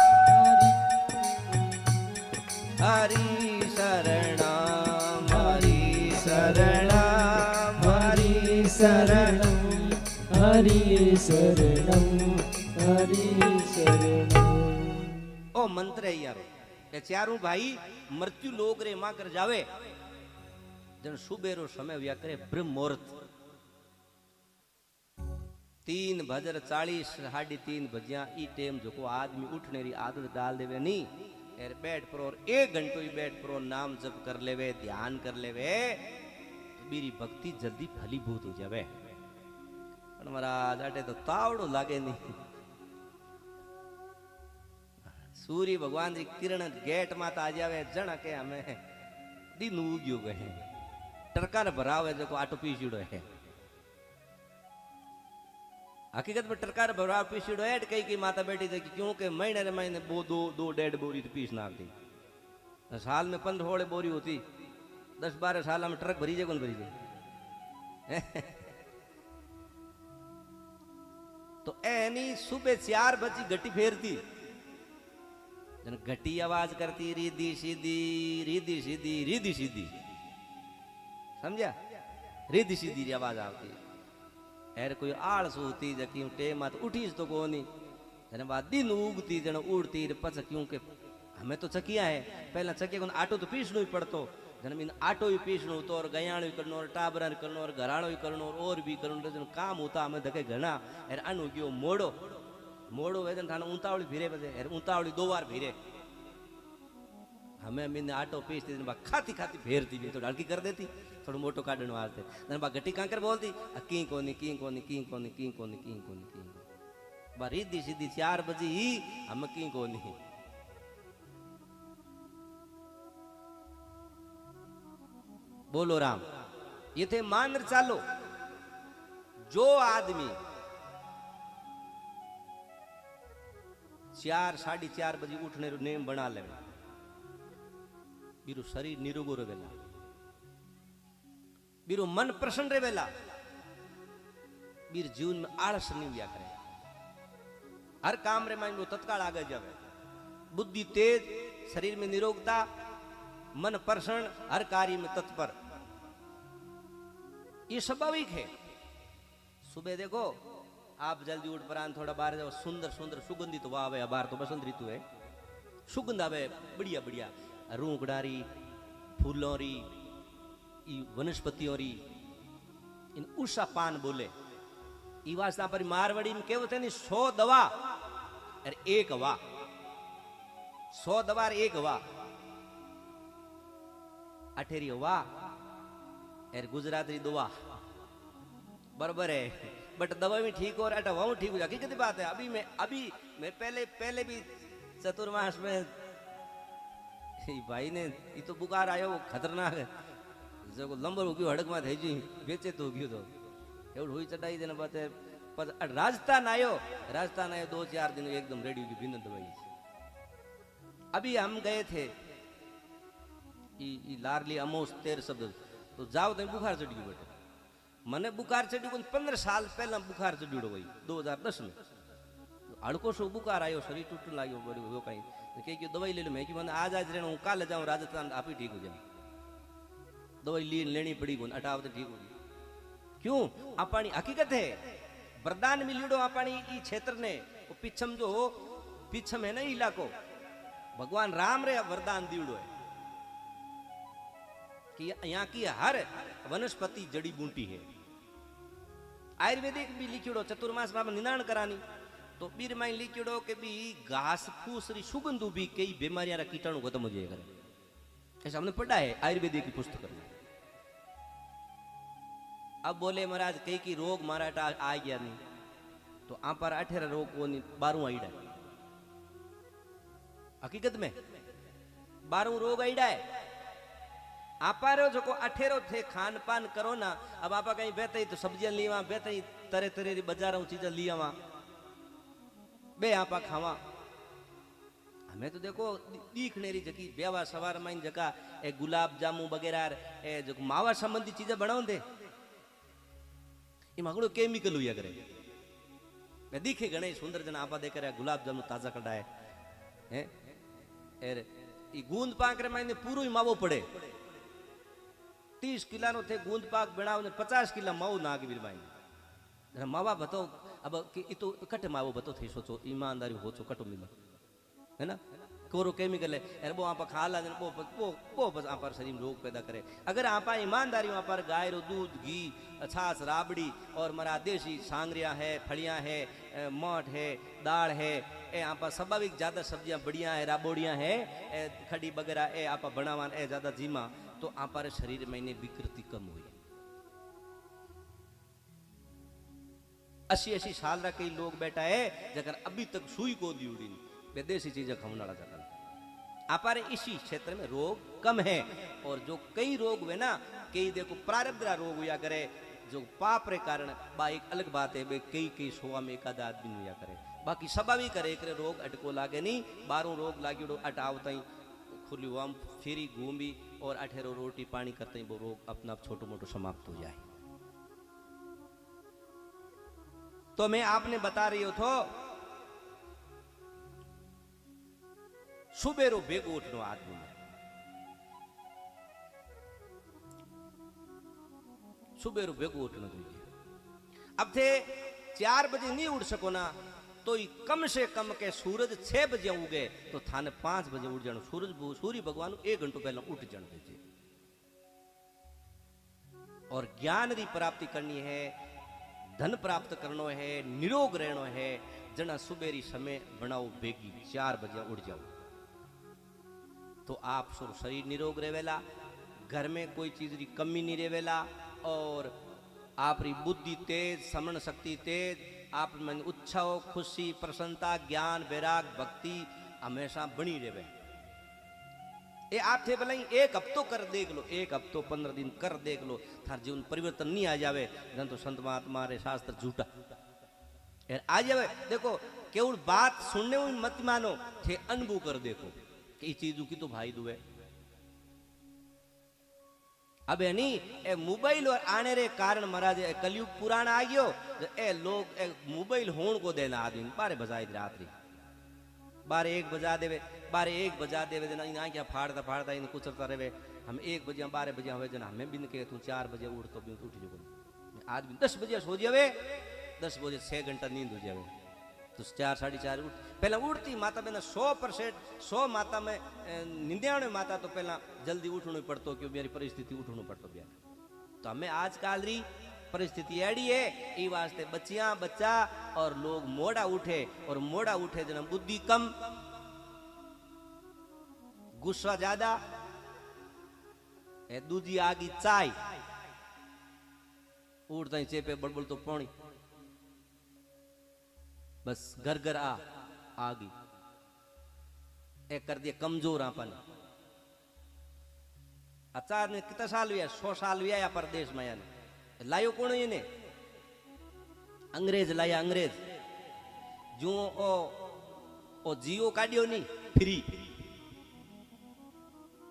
हरि शरणम हरि शरणम हरि शरणम हरि शरणम हरि शरणम। ओ मंत्र है यारो। ये 4 भाई मृत्यु लोग रे मां कर जावे। जन सुबेरो समय व्या करे ब्रह्म मुहूर्त 3 बजर 40 3:30 बजिया ई टेम जो को आदमी उठने री आदत डाल देवे नहीं, एर बैठ पर और 1 घंटो ही बैठ पर नाम जप कर लेवे, ध्यान कर लेवे, तो मेरी भक्ति जल्दी फलीभूत हो जावे। महाराज अटे तो तावड़ो लागे नहीं। सूर्य भगवान जी किरण गेट मात आ जावे, जण के हमें दिन उग्यो गए टरकार भरावे जो को आटो पीछड़ो है। हकीकत में टरकार भरवा पीसीड़ो है कई माता बैठी थी क्योंकि महीने रे महीने वो दो 1.5 बोरी पीस नाखती साल में 15 बोरी होती 10-12 साल में ट्रक भरी जाए कौन भरी जाए तो एनी सुबह 4 बजे घटी फेरती जन घटी आवाज करती रीदी सीधी रीदी सीधी रीदी सीधी समझा रीदी सीधी आवाज आती एर कोई आलस होती जकी टेम उठीस तो कोनी जन बाद दिन उगती जन उड़ती पछ क्योंकि हमें तो चकिया है पहला चकिया को आटो तो पीसनो ही पड़तो जन इन आटो ही पीसनो तो और गयाणो ही करनो और टाबरा करनो और घराणो ही करनो और भी करनो जन काम होता हमें धके घना एर आनु गयो मोड़ो मोड़ो वेदन थाने ऊंतावली फिरे बजे एर ऊंतावली 2 बार फिरे हमें मीने आटो पीसती दिन बा खाती खाती फेरती भी तो ढलकी कर देती थोड़ा मोटो काटने वास्ते दिन बा गट्टी कांकर बोलती की कोनी की कोनी की कोनी की कोनी की कोनी की बा रीदी सीधी 4 बजे ही हम की कोनी बोलो राम ये थे मान चालो जो आदमी 4-4:30 बजे उठने रो नेम बना ले बीरो शरीर निरोगो रहेला बीरो मन प्रसन्न रहेला बीर जीवन में आलस नहीं लिया करे हर काम रे माइन वो तत्काल आगे जावे बुद्धि तेज शरीर में निरोगता मन प्रसन्न हर कार्य में तत्पर ये स्वाभाविक है सुबह देखो आप जल्दी उठ पर थोड़ा बाहर जाओ सुंदर सुंदर सुगंधित हवा आवे बाहर तो बसंत ऋतु है सुगंध आवे बढ़िया बढ़िया रूंगड़ारी फूलों री वनस्पतियों री इन उषा पान बोले ई वास्ता पर मारवाड़ी में केवल नहीं 100 दवा और 1 हवा 100 दवा और 1 हवा अठेरी हवा और गुजराती दवा बराबर है बट दवा भी ठीक हो और अटवा ठीक हो जाए हकीकत बात है अभी मैं पहले भी चतुर्मास में भाई ने ये तो बुखार आयो खतरनाक है जो लंबर हो गयो हड़क में थे जी बेचे तो हो गयो तो एवढ हुई चढ़ाई देना बात है पर राजस्थान आयो 2-4 दिन एकदम रेडी होगी भिन्न दवाई अभी हम गए थे लारली अमोस 13 शब्द तो जाओ तो बुखार चढ़ गयो बेटे मने बुखार चढ़ी 15 साल पहला बुखार चढ़ी भाई 2010 में हड़को सो बुखार आयो शरीर टूटने लगे बड़ी कहीं कही दवाई ले लो मैं कि मैंने आज रहना हूँ कल जाऊँ राजस्थान आप ही ठीक हो जाए दवाई लेनी पड़ी को अटावते ठीक हो गई क्यों अपनी हकीकत है वरदान मिलियो अपनी क्षेत्र ने पिछम जो पिछम है ना इलाको भगवान राम रे वरदान दीड़ो है कि यहाँ की हर वनस्पति जड़ी बूटी है आयुर्वेदिक भी लिखिड़ो चतुर्मास में निदान करानी तो बीर माई लिखिड़ो के भी घास फूस री सुगंधु भी कई बीमारियां रा कीटाणु खत्म हो जाए करे ऐसा हमने पढ़ा है आयुर्वेदिक की पुस्तक में अब बोले महाराज कई की रोग मारा आ गया नहीं तो आप पर 18 रोग को 12 आईडा हकीकत में 12 रोग आईडा है आप जो को 18 थे खान पान करो ना अब आप कहीं बेहतर तो सब्जियां लिया बेहतर तरह तरह की बाजारों चीजें लिया बे आपा खावा हमें तो देखो दीखने री जकी बेवा सवार माइन जका ए गुलाब जामुन वगैरह ए जो मावा संबंधी चीजें बनाओ दे इमागड़ो केमिकल हुआ करे मैं दिखे गणे सुंदर जन आपा देख रहा गुलाब जामुन ताजा कटाए हैं एर ई गूंद पाक रे माइने पूरो ही मावो पड़े 30 किला नो थे गूंद पाक बनाओ ने 50 किला मावो नाग बीर माइने मावा बताओ अब कि तो कट मावो बतो थी सोचो ईमानदारी हो चो कटो मिले है ना कोरो केमिकल है वो आप खा ला वो बस आप शरीर में रोग पैदा करे अगर आप ईमानदारी वहाँ पर गाय रो दूध घी छाछ राबड़ी और मरा देशी सांगरिया है फलियाँ है मोट है दाल है ए आप स्वाभाविक ज़्यादा सब्जियाँ बढ़िया है राबोड़ियाँ है खड़ी वगैरह ए आप बनावान ए ज़्यादा जीमा तो आप शरीर में विकृति कम हुई 80 साल रा कई लोग बैठा है जगह अभी तक सुई को दी उड़ी विदेशी चीजें खाने जगह हमारे इसी क्षेत्र में रोग कम है और जो कई रोग हुए ना कई देखो प्रारब्ध रोग हुआ करे जो पाप रे कारण बा एक अलग बात है, बे कई कई सोवा में एकाद आदमी हुआ करे, बाकी सबा भी करे एक रोग अटको लागे नहीं, बारों रोग लागी अटावता ही खुली हम फिरी घूमी और अठेरो रोटी पानी करते ही वो रोग अपना छोटो मोटो समाप्त हो जाए। तो मैं आपने बता रही हो तो सुबेरो भेगो उठनो आदमी में, सुबेरो भेगो उठनो જોઈએ। अब थे 4 बजे नहीं उठ सको ना तो कम से कम के सूरज 6 बजे उगे तो थाने 5 बजे उठ जानो, सूर्य भगवान 1 घंटो पहले उठ जाने दीजिए। और ज्ञान की प्राप्ति करनी है, धन प्राप्त करनो है, निरोग रहनो है, जना सुबेरी समय बनाओ बेगी 4 बजे उठ जाओ तो आप शरीर निरोग रहेला, घर में कोई चीज की कमी नहीं रहेला, और आपरी बुद्धि तेज, समरण शक्ति तेज, आप में उत्साह, खुशी, प्रसन्नता, ज्ञान, वैराग, भक्ति हमेशा बनी रहे। ये आप थे भले 1 हफ्तो कर देख लो, 1 हफ्तो 15 दिन कर देख लो, थार जीवन परिवर्तन नहीं आ जावे जन तो संत महात्मा रे शास्त्र झूठा आ जावे। देखो केवल बात सुनने हुई मत मानो, थे अनुभव कर देखो कि ये चीजों की तो भाई दुए। अब है नहीं ए मोबाइल और आने रे कारण महाराज कलयुग पुराण आ गयो, ए लोग ए मोबाइल होण को देना आदमी 12 बजाए रात्रि 12-1 बजा देवे, 12-1 बजा देवे जना इन क्या फाड़ता फाड़ता इन कुचरता रहे। हम 1 बजे 12 बजे हुए जना हमें बिन के तू 4 बजे उठ तो बिन उठ जो आदमी 10 बजे सो जावे, 10 बजे 6 घंटा नींद हो जावे तो 4-4:30 उठ। पहला उठती माता पहला 100% माता में निंद्याण माता तो पहला जल्दी उठना पड़तो क्यों मेरी परिस्थिति उठना पड़तो बिया। तो हमें आजकल री परिस्थिति एडी है ई वास्ते बच्चियां बच्चा और लोग मोड़ा उठे, और मोड़ा उठे जना बुद्धि कम, गुस्सा ज्यादा, दूजी आगी चाय उठता ही चेपे बड़बड़ तो पानी बस घर घर आ गई एक कर दिया कमजोर अपन। अचार ने कितना साल हुआ 100 साल हुआ या परदेश में यानी लायो कौन ये ने अंग्रेज लाया, अंग्रेज जो ओ जियो काढ़ियो नहीं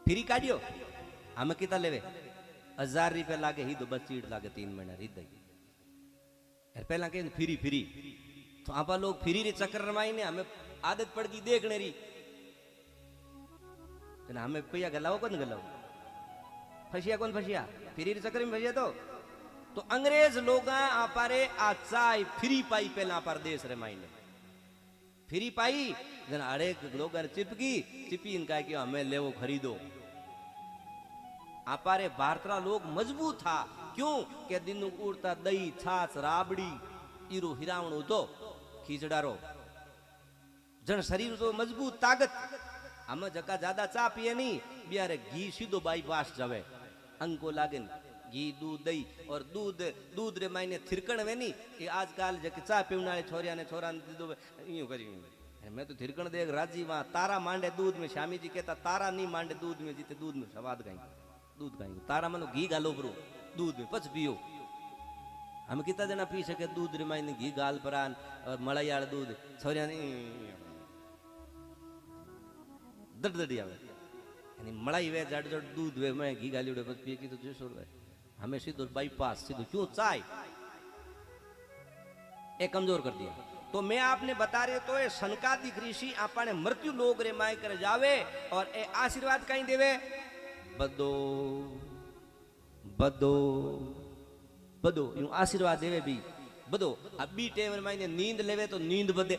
फ्री काढ़ियो हमें कितना लेवे 1000 रुपया लागे ही तो बस चीट लागे 3 महीना हृदय पहला कह फ्री तो आप लोग फ्री रे चक्कर रमाई ने हमें आदत पड़ गई देखने री तो हमें पैया गलाओ कौन गलाओ फसिया कौन फसिया फ्री रे चक्कर में फसिया तो अंग्रेज लोग आपारे आ चाय फ्री पाई पहला परदेश रमाई ने फ्री पाई जन अड़े लोग चिपी इनका कि हमें लेवो खरीदो। आपारे भारतरा लोग मजबूत था क्यों के दिन उड़ता दही छाछ राबड़ी ईरो हिरावण तो खींचड़ारो जन शरीर तो मजबूत ताकत। हम जका ज्यादा चा पिए नहीं बियारे घी सीधो बाईपास जावे अंग को लागे घी दूध दही और दूध रे मायने थिरकण वे नहीं कि आजकल जके चा पीवने वाले छोरिया ने छोरा ने दीदो यूं करी मैं तो थिरकण देख राजी वहां तारा मांडे दूध में श्यामी जी कहता तारा नहीं मांडे दूध में जीते दूध में स्वाद गाई दूध गाई तारा मनो घी गालो बरो दूध में पच पियो। हम कितना जना पी सके दूध रे मायने घी गाल परान और मलायाल दूध छोरिया ने दड़दड़ी आवे यानी मलाई वे जड़ दूध वे मैं घी गाली उड़े बस पिए की तो जो सो रहा हमें सीधो बाईपास सीधो क्यों चाय एक कमजोर कर दिया। तो मैं आपने बता रहे तो ये सनकादिक ऋषि आपने मृत्यु लोग रे माय कर जावे और ए आशीर्वाद कहीं देवे बदो बदो बदो यूं आशीर्वाद देवे भी बदो। अब बी टेम मायने नींद लेवे तो नींद बदे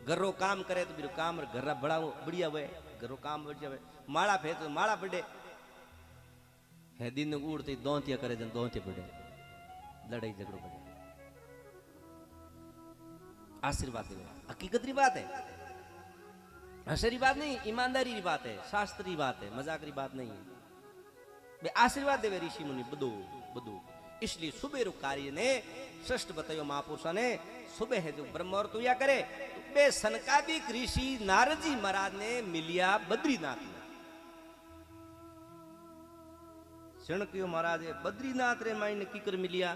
घरो काम करे तो बिरो काम घर बड़ा बढ़िया हुए घरो काम बढ़ जावे माड़ा फे तो माड़ा बढ़े है दिन उड़ते दौंतिया करे जन दौंतिया बढ़े लड़ाई झगड़ो बढ़े। आशीर्वाद देवे हकीकत री बात है हंसरी बात नहीं ईमानदारी की बात है शास्त्र की बात है मजाक की बात नहीं है बे आशीर्वाद देवे ऋषि मुनि बदो बदो। इसलिए सुबह कार्य ने श्रेष्ठ बतायो महापुरुषा ने सुबह है जो ब्रह्मोर्त हुआ करे तो बे सनकादिक ऋषि नारद जी महाराज ने मिलिया बद्रीनाथ में क्षण क्यों महाराज बद्रीनाथ रे माइन किकर मिलिया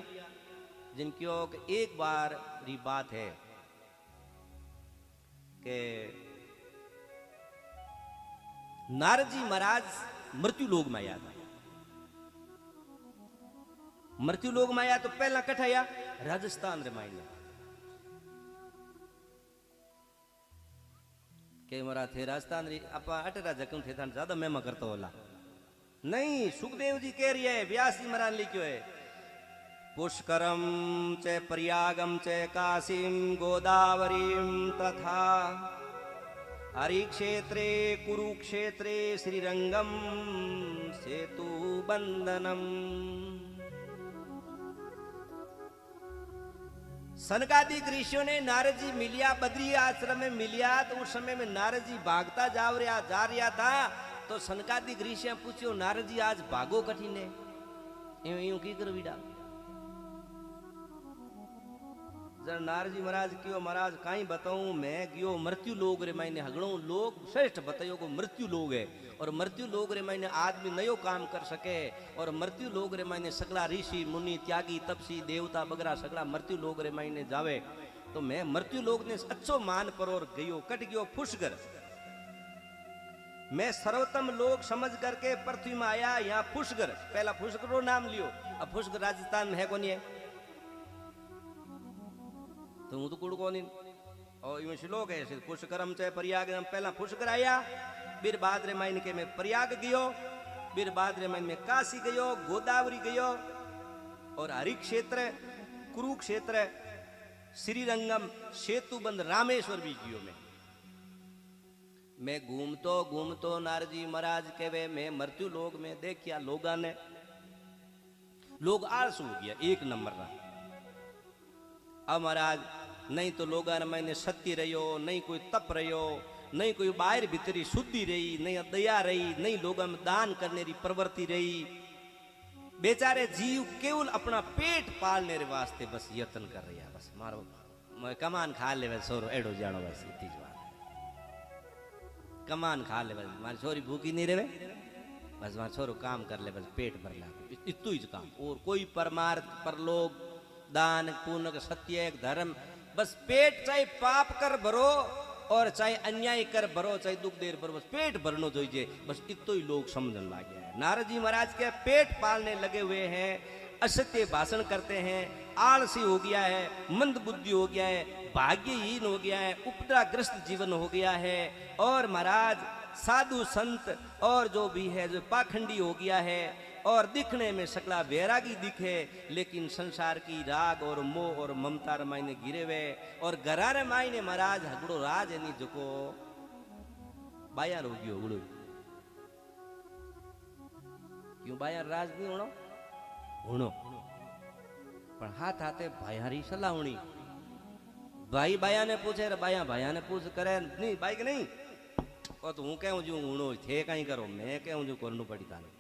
जिनकी एक बार री बात है कि नारद जी महाराज मृत्यु लोक में आया था। मृत्यु लोक में आया तो पहला कठ आया राजस्थान रे माइन के महाराज थे राजस्थान री आपा अटरा जखम थे था ज्यादा मेमा करता होला नहीं। सुखदेव जी कह रही है व्यास जी महाराज लिखियो है पुष्करम च प्रयागम च काशीम गोदावरीम तथा हरिक्षेत्रे कुरुक्षेत्रे श्रीरंगम सेतु बंदनम। सनकादिक ऋषियों ने नारद जी मिलिया बद्री आश्रम में मिलिया तो उस समय में नारद जी भागता जा रहा था तो सनकादिक ऋषियां पूछियो नारद जी आज भागो कठिन है यूं की करो बीड़ा जरा नारद जी महाराज क्यों महाराज कहीं बताऊं मैं गियो मृत्यु लोग रे मैंने हगड़ो लोग श्रेष्ठ बतायो को मृत्यु लोग है और मृत्यु लोग रे मैंने आदमी नयो काम कर सके और मृत्यु लोग रे मैंने सगला ऋषि मुनि त्यागी तपसी देवता बगरा सगला मृत्यु लोग रे मैंने जावे तो मैं मृत्यु लोग ने अच्छो मान परोर गयो कट गयो फुसकर मैं सर्वोत्तम लोग समझ करके पृथ्वी में आया यहाँ फुसकर पहला फुसकर नाम लियो अब फुसकर राजस्थान में है कौन है तो हूं तो कुड़ को नहीं और यूं श्लोक है पुष्करम चे प्रयाग पहला पुष्कर आया फिर बाद रे माइन के मैं प्रयाग गयो फिर बाद रे माइन में काशी गयो गोदावरी गयो और हरि क्षेत्र कुरुक्षेत्र श्रीरंगम सेतुबंद रामेश्वर भी गयो मैं घूमतो नारद जी महाराज कहवे मैं मृत्यु लोक में देखिया लोगा ने लोग आलस हो गया एक नंबर ना अब महाराज नहीं तो लोग मैंने सत्य रहो नहीं कोई तप रहो नहीं कोई बाहर भीतरी शुद्धि रही नहीं दया रही नहीं लोगों में दान करने की प्रवृत्ति रही बेचारे जीव केवल अपना पेट पालने रे वास्ते बस यत्न कर रही है बस मारो मैं कमान खा ले बस सोरो एडो जानो बस इतनी बात कमान खा ले बस मारी छोरी भूखी नहीं रहे बस मारा छोरो काम कर ले बस पेट भर ला इतु ही काम और कोई परमार्थ परलोक दान पुण्य सत्य धर्म बस पेट चाहे पाप कर भरो और चाहे अन्याय कर भरो चाहे दुख देर भरो बस पेट भरनो जोइए बस इतो ही लोग समझने लग गया है। नारद जी महाराज के पेट पालने लगे हुए हैं असत्य भाषण करते हैं आलसी हो गया है मंद बुद्धि हो गया है भाग्यहीन हो गया है उपद्रवग्रस्त जीवन हो गया है और महाराज साधु संत और जो भी है जो पाखंडी हो गया है और दिखने में सकला वैरागी दिखे लेकिन संसार की राग और मोह और ममता मायने गिरे हुए और गरारे मायने महाराज हगड़ो राज एनी जको बायार हो गयो उड़ो क्यों बायार राज नहीं होनो होनो पर हाथ हाथे भायारी सलावणी भाई बाया ने पूछे रे बाया भाया ने पूछ करे नहीं भाई के नहीं और तो हूं कहूं जो उणो थे कहीं करो मैं कहूं जो करनु पड़ी ताने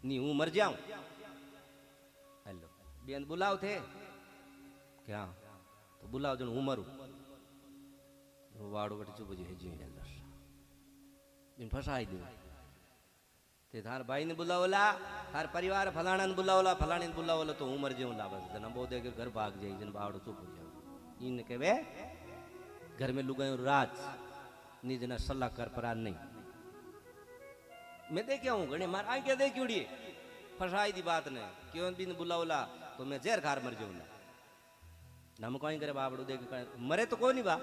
नहीं हूं मर जाऊं हेलो बेन बुलाओ थे क्या तो बुलाओ जन हूं मरू वाड़ो बट चुप जो है जी इन फसाई दे ते थार भाई ने बुलावला थार परिवार फलाना ने बुलावला फलाने ने बुलावला तो हूं मर जाऊं ला बस जन बो दे के घर भाग जाई जन बाड़ो चुप हो जाओ इन कहवे घर में लुगायो राज नी जना सलाह कर परा नहीं मैं देखिया हूं घणे मार आगे देखी उड़ी फसाई दी बात ने क्यों बिन बुलावला तो मैं जहर खार मर जाऊं नम कोई करे बाबड़ू देख मरे तो कोई नहीं बा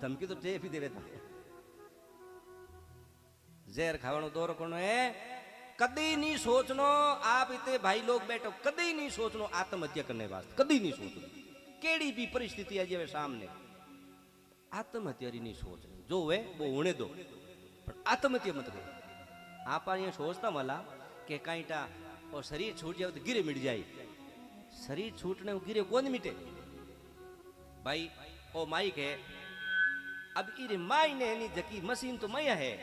धमकी तो टेप ही देवे था जहर खावनो दौर कोनो है कदी नहीं सोचनो आप इतने भाई लोग बैठो कदी नहीं सोचनो आत्महत्या करने वास्ते कदी नहीं सोचनो केड़ी भी परिस्थिति है जे सामने आत्महत्या नहीं सोचनी जो है वो होने दो पर आत्महत्या मत करो आप ये सोचता मला कि काईटा और शरीर छूट जाए तो गिरे मिट जाए शरीर छूटने को गिरे कौन मिटे भाई ओ माइक है अब इरे माई ने नहीं जकी मशीन तो मैया है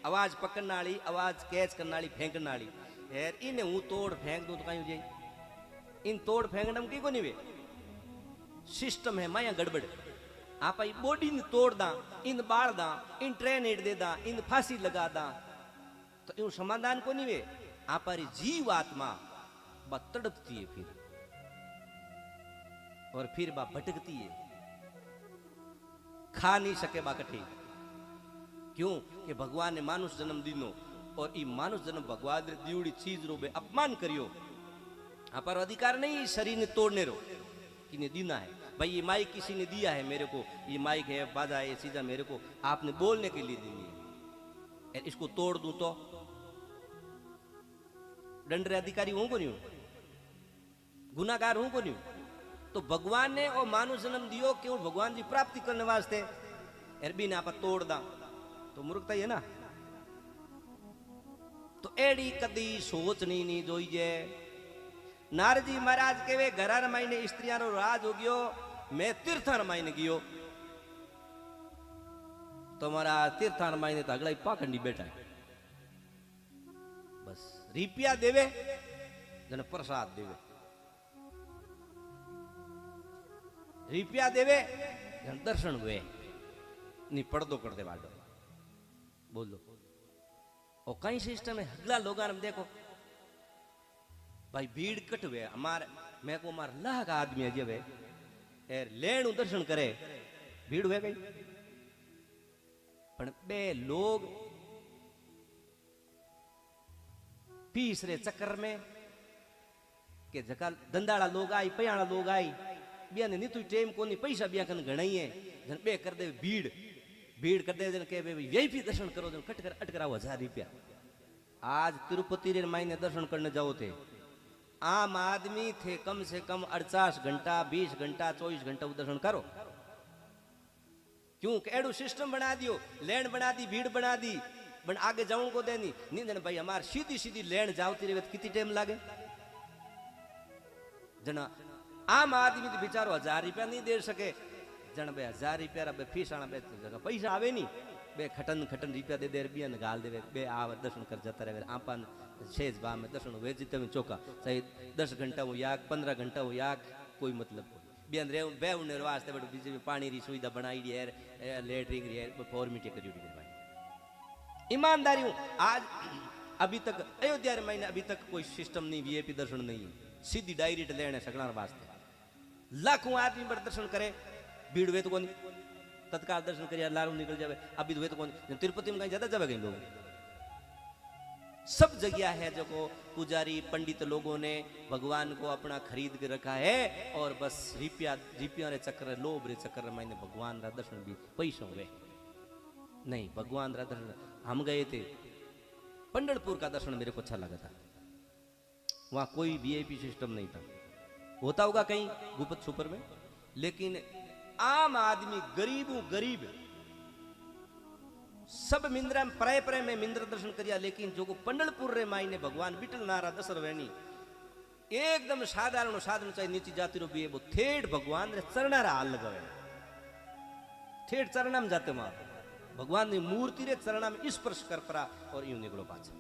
आवाज पकड़ने वाली आवाज कैच करने वाली फेंकने वाली यार इन्हें हूं तोड़ फेंक दूं तो कहीं हो जाए इन तोड़ फेंकने में की को नहीं वे सिस्टम है माया गड़बड़ आप बॉडी ने तोड़ दा इन बाढ़ दा इन ट्रेन हेड दे दा इन फांसी लगा दा तो यूं समाधान को नहीं वे आपारी जीव आत्मा बा तड़पती है फिर, और फिर बा भटकती है, खा नहीं सके बा कठी। क्यों कि भगवान ने मानुष जन्म दीनो, और ई मानुष जन्म भगवान ने दीवड़ी चीज रो बे अपमान करियो। पर अधिकार नहीं इस शरीर ने तोड़ने रो, किने दीना है भाई, ये माइक किसी ने दिया है मेरे को, ये माइक है, बाजा है, ये चीजा मेरे को आपने बोलने के लिए दी है, इसको तोड़ दूं तो दंड अधिकारी हूं को नहीं हूं, गुनाहगार हूं को नहीं हूं। तो भगवान ने वो मानुष जन्म दियो केवल भगवान की प्राप्ति करने वास्ते, अरबी ने आप तोड़ दा तो मूर्खता ही है ना। तो एड़ी कदी सोचनी नहीं जोईजे। नारजी महाराज केवे घरार माईने स्त्रियां रो राज हो गयो, मैं तीर्थान माईने गयो, तो मारा तीर्थान माईने तो अगला पाखंडी बैठा है, बस रिपिया देवे जन प्रसाद देवे, रिपिया देवे जन दर्शन हुए, नहीं पड़दो कर दे बाडो। बोलो और कई सिस्टम है अगला लोग देखो भाई भीड़ कट हुए हमारे, मैं को मार लाख आदमी है जब एर लेणु दर्शन करे भीड़ हुए गई, पण बे लोग तीसरे चक्कर में के जका धंधाड़ा लोग आई, पयाड़ा लोग आई, बिया ने नीतु टेम को नहीं पैसा बिया कन घणाई है, जन बे कर दे भीड़, भीड़ कर दे जन के वीआईपी दर्शन करो, जन कट कर अटकराओ 1000 रुपया। आज तिरुपति रे मायने दर्शन करने जाओ थे, आम आदमी थे कम से कम 48 घंटा 20 घंटा 24 घंटा दर्शन करो। क्यों एडू सिस्टम बना दियो, लेन बना दी, भीड़ बना दी, बन आगे जाऊं को देनी नींद भाई हमार सीधी सीधी लेन जाती रहे कितनी टाइम लागे। जना आम आदमी तो बेचारो 1000 रुपया नहीं दे सके, जन बे 1000 रुपया बे फीस आना बे जगह पैसा आवे नहीं, बे खटन खटन रुपया दे दे बिया ने गाल देवे, बे आ दर्शन कर जाता रहे आपन शेष बा में दर्शन हुए जीते में चौका सही 10 घंटा हो याग 15 घंटा हो याग कोई मतलब बेन रे बे उन्हें वास्ते बड़ो बीजे में पानी री सुविधा बनाई दी है, लेटरिंग री है, फॉर्मेलिटी करी दी भाई। ईमानदारी हूं आज अभी तक अयोध्या रे महीने अभी तक कोई सिस्टम नहीं, वीआईपी दर्शन नहीं है, सीधी डायरेक्ट लेने सकना वास्ते लाखों आदमी बड़ दर्शन करे, भीड़ हुए तो कौन तत्काल दर्शन करिए लारू निकल जावे, अभी हुए तो कौन तिरुपति में कहीं ज्यादा जावे कहीं लोग, सब जगह है जो को पुजारी पंडित लोगों ने भगवान को अपना खरीद के रखा है, और बस रिपिया रे चक्कर लोभ रे चक्कर मैंने भगवान रा दर्शन भी पैसा हुए नहीं। भगवान रा दर्शन हम गए थे पंढरपुर का दर्शन मेरे को अच्छा लगा था, वहां कोई वीआईपी सिस्टम नहीं था, होता होगा कहीं गुपत सुपर में, लेकिन आम आदमी गरीबों गरीब सब मिंद्रा प्राय प्राय में मिंद्र दर्शन करिया, लेकिन जो को पंढरपुर रे माई ने भगवान बिटल नारा दसर वेनी एकदम साधारण साधन चाहे नीची जाति रो भी वो ठेठ भगवान रे चरणारा हाल लगावे, ठेठ चरणा में जाते मार भगवान ने मूर्ति रे चरणा में स्पर्श कर परा और यूं निकलो पाछा,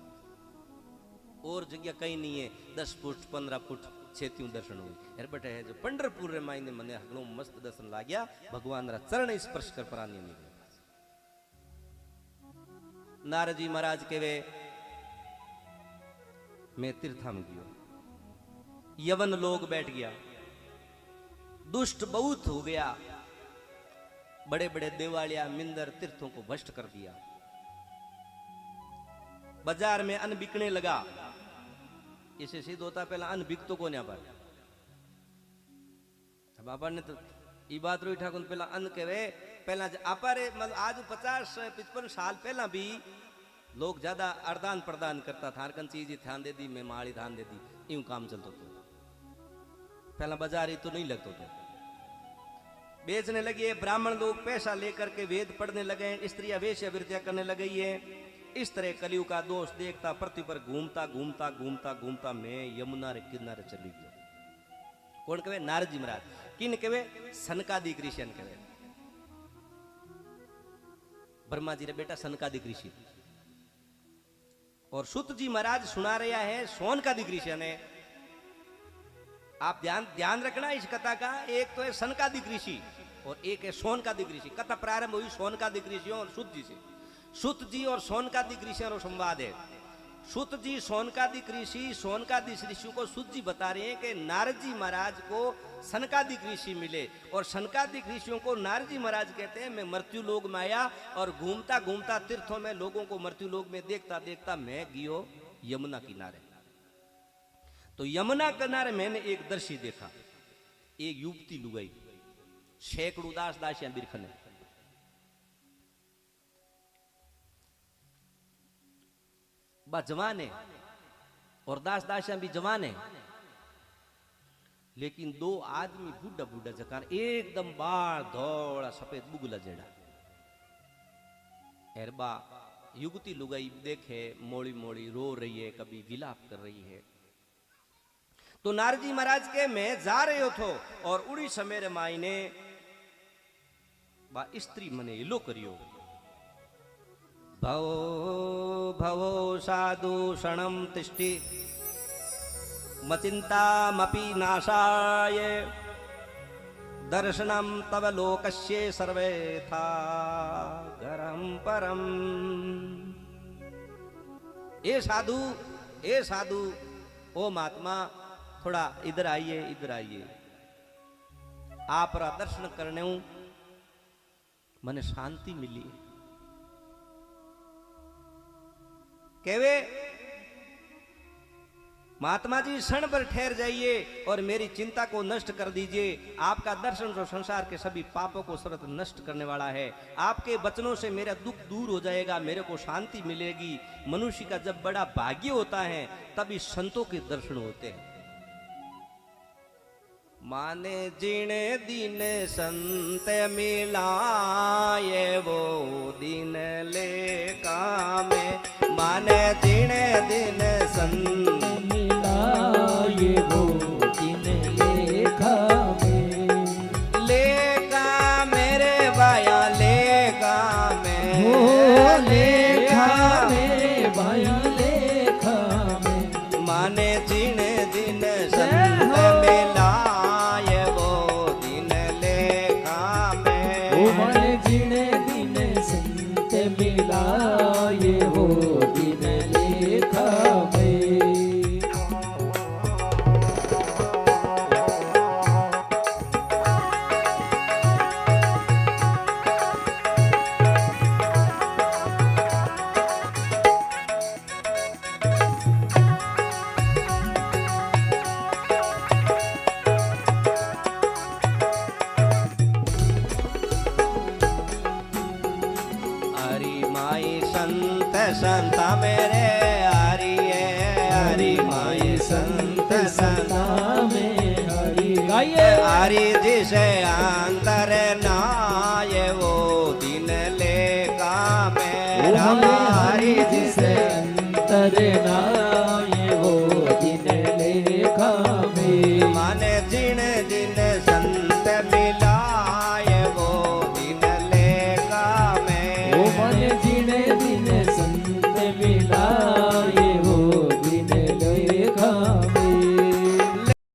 और जगह कहीं नहीं है 10 फुट 15 फुट छेतियों दर्शन हुई यार बटे है जो पंढरपुर रे माई ने मने हगलो मस्त दर्शन लाग्या, भगवान रा चरण स्पर्श कर परा नहीं निकलो। नारजी महाराज केवे मैं तीर्था में गयो, यवन लोग बैठ गया, दुष्ट बहुत हो गया, बड़े बड़े देवालिया मिंदर तीर्थों को भ्रष्ट कर दिया, बाजार में अन्न बिकने लगा, इसे सिद्ध होता पहला अन्न बिकतो को नहीं पर, अब आपा ने तो ये बात रोई ठाकुर पहला अन्न केवे पहला आपारे मतलब आज 50-55 साल पहला भी लोग ज्यादा अर्दान प्रदान करता था, हर कन चीज ध्यान दे दी, मैं माड़ी ध्यान दे दी, यूं काम चलता था, पहला बाजार ही तो नहीं लगता था, बेचने लगे ब्राह्मण लोग पैसा लेकर के वेद पढ़ने लगे, स्त्रियां वेश्यावृत्तियां करने लगी है। इस तरह कलयुग का दोष देखता पृथ्वी पर घूमता घूमता घूमता घूमता मैं यमुना रे किनारे चली गया। कौन कहे? नारजी महाराज। किन कहे? सनकादिक ऋषियन कहे, ब्रह्मा जी रे बेटा सनकादिक ऋषि, और सुत जी महाराज सुना रहा है सोनकादिक ऋषि ने। आप ध्यान रखना इस कथा का, एक तो है सनकादिक ऋषि और एक है सोनकादिक ऋषि। कथा प्रारंभ हुई सोनकादिक ऋषियों और सुत जी से। सुत जी और सोनकादिक ऋषियों का संवाद है। सूत जी सोनकादिक ऋषि, सोनकादिक ऋषि को सूत जी बता रहे हैं कि नारद जी महाराज को सनकादिक ऋषि मिले और सनकादिक ऋषियों को नारद जी महाराज कहते हैं मैं मृत्यु लोक में आया और घूमता घूमता तीर्थों में लोगों को मृत्यु लोक में देखता देखता मैं गियो यमुना किनारे। तो यमुना किनारे मैंने एक दृश्य देखा, एक युवती लुगाई सैकड़ों दास दासियां बिरखने, बा जवान है और दास दासियां भी जवान है, लेकिन दो आदमी बूढ़ा बूढ़ा जकार एकदम बाल धोड़ा सफेद बुगला जेड़ा एरबा युवती लुगाई देखे मोड़ी मोड़ी रो रही है, कभी विलाप कर रही है। तो नारद जी महाराज के मैं जा रहे हो थो और उड़ी समेरे मायने बा स्त्री मने इलो करियो भवो भवो साधु क्षणं तिष्ठि मचिन्तामपि नाशाय दर्शनं तव लोकस्य सर्वेथा गरम परम। ए साधु ओ महात्मा थोड़ा इधर आइए, इधर आइए, आप दर्शन करने हूं मने शांति मिली। कहवे महात्मा जी क्षण भर ठहर जाइए और मेरी चिंता को नष्ट कर दीजिए। आपका दर्शन जो संसार के सभी पापों को सरत नष्ट करने वाला है, आपके वचनों से मेरा दुख दूर हो जाएगा, मेरे को शांति मिलेगी। मनुष्य का जब बड़ा भाग्य होता है तभी संतों के दर्शन होते हैं। माने जिने दिन संत मिलाए वो दिन ले कामे, माने जिने दिन संत मिलाए वो दिन लेखा में, लेका मेरे भाया लेका में, हो लेखा मेरे भाई लेखा में, माने जिने दिन संत मिलाए वो दिन लेखा में, ओ माने जिने दिन संत मिलाए वो दिन लेखा में। संता मेरे हरि माई संत संता में हरि गाइए, हरि जिसे अंतर नाय वो दिन लेगा मेरा, हरि जिसे अंतर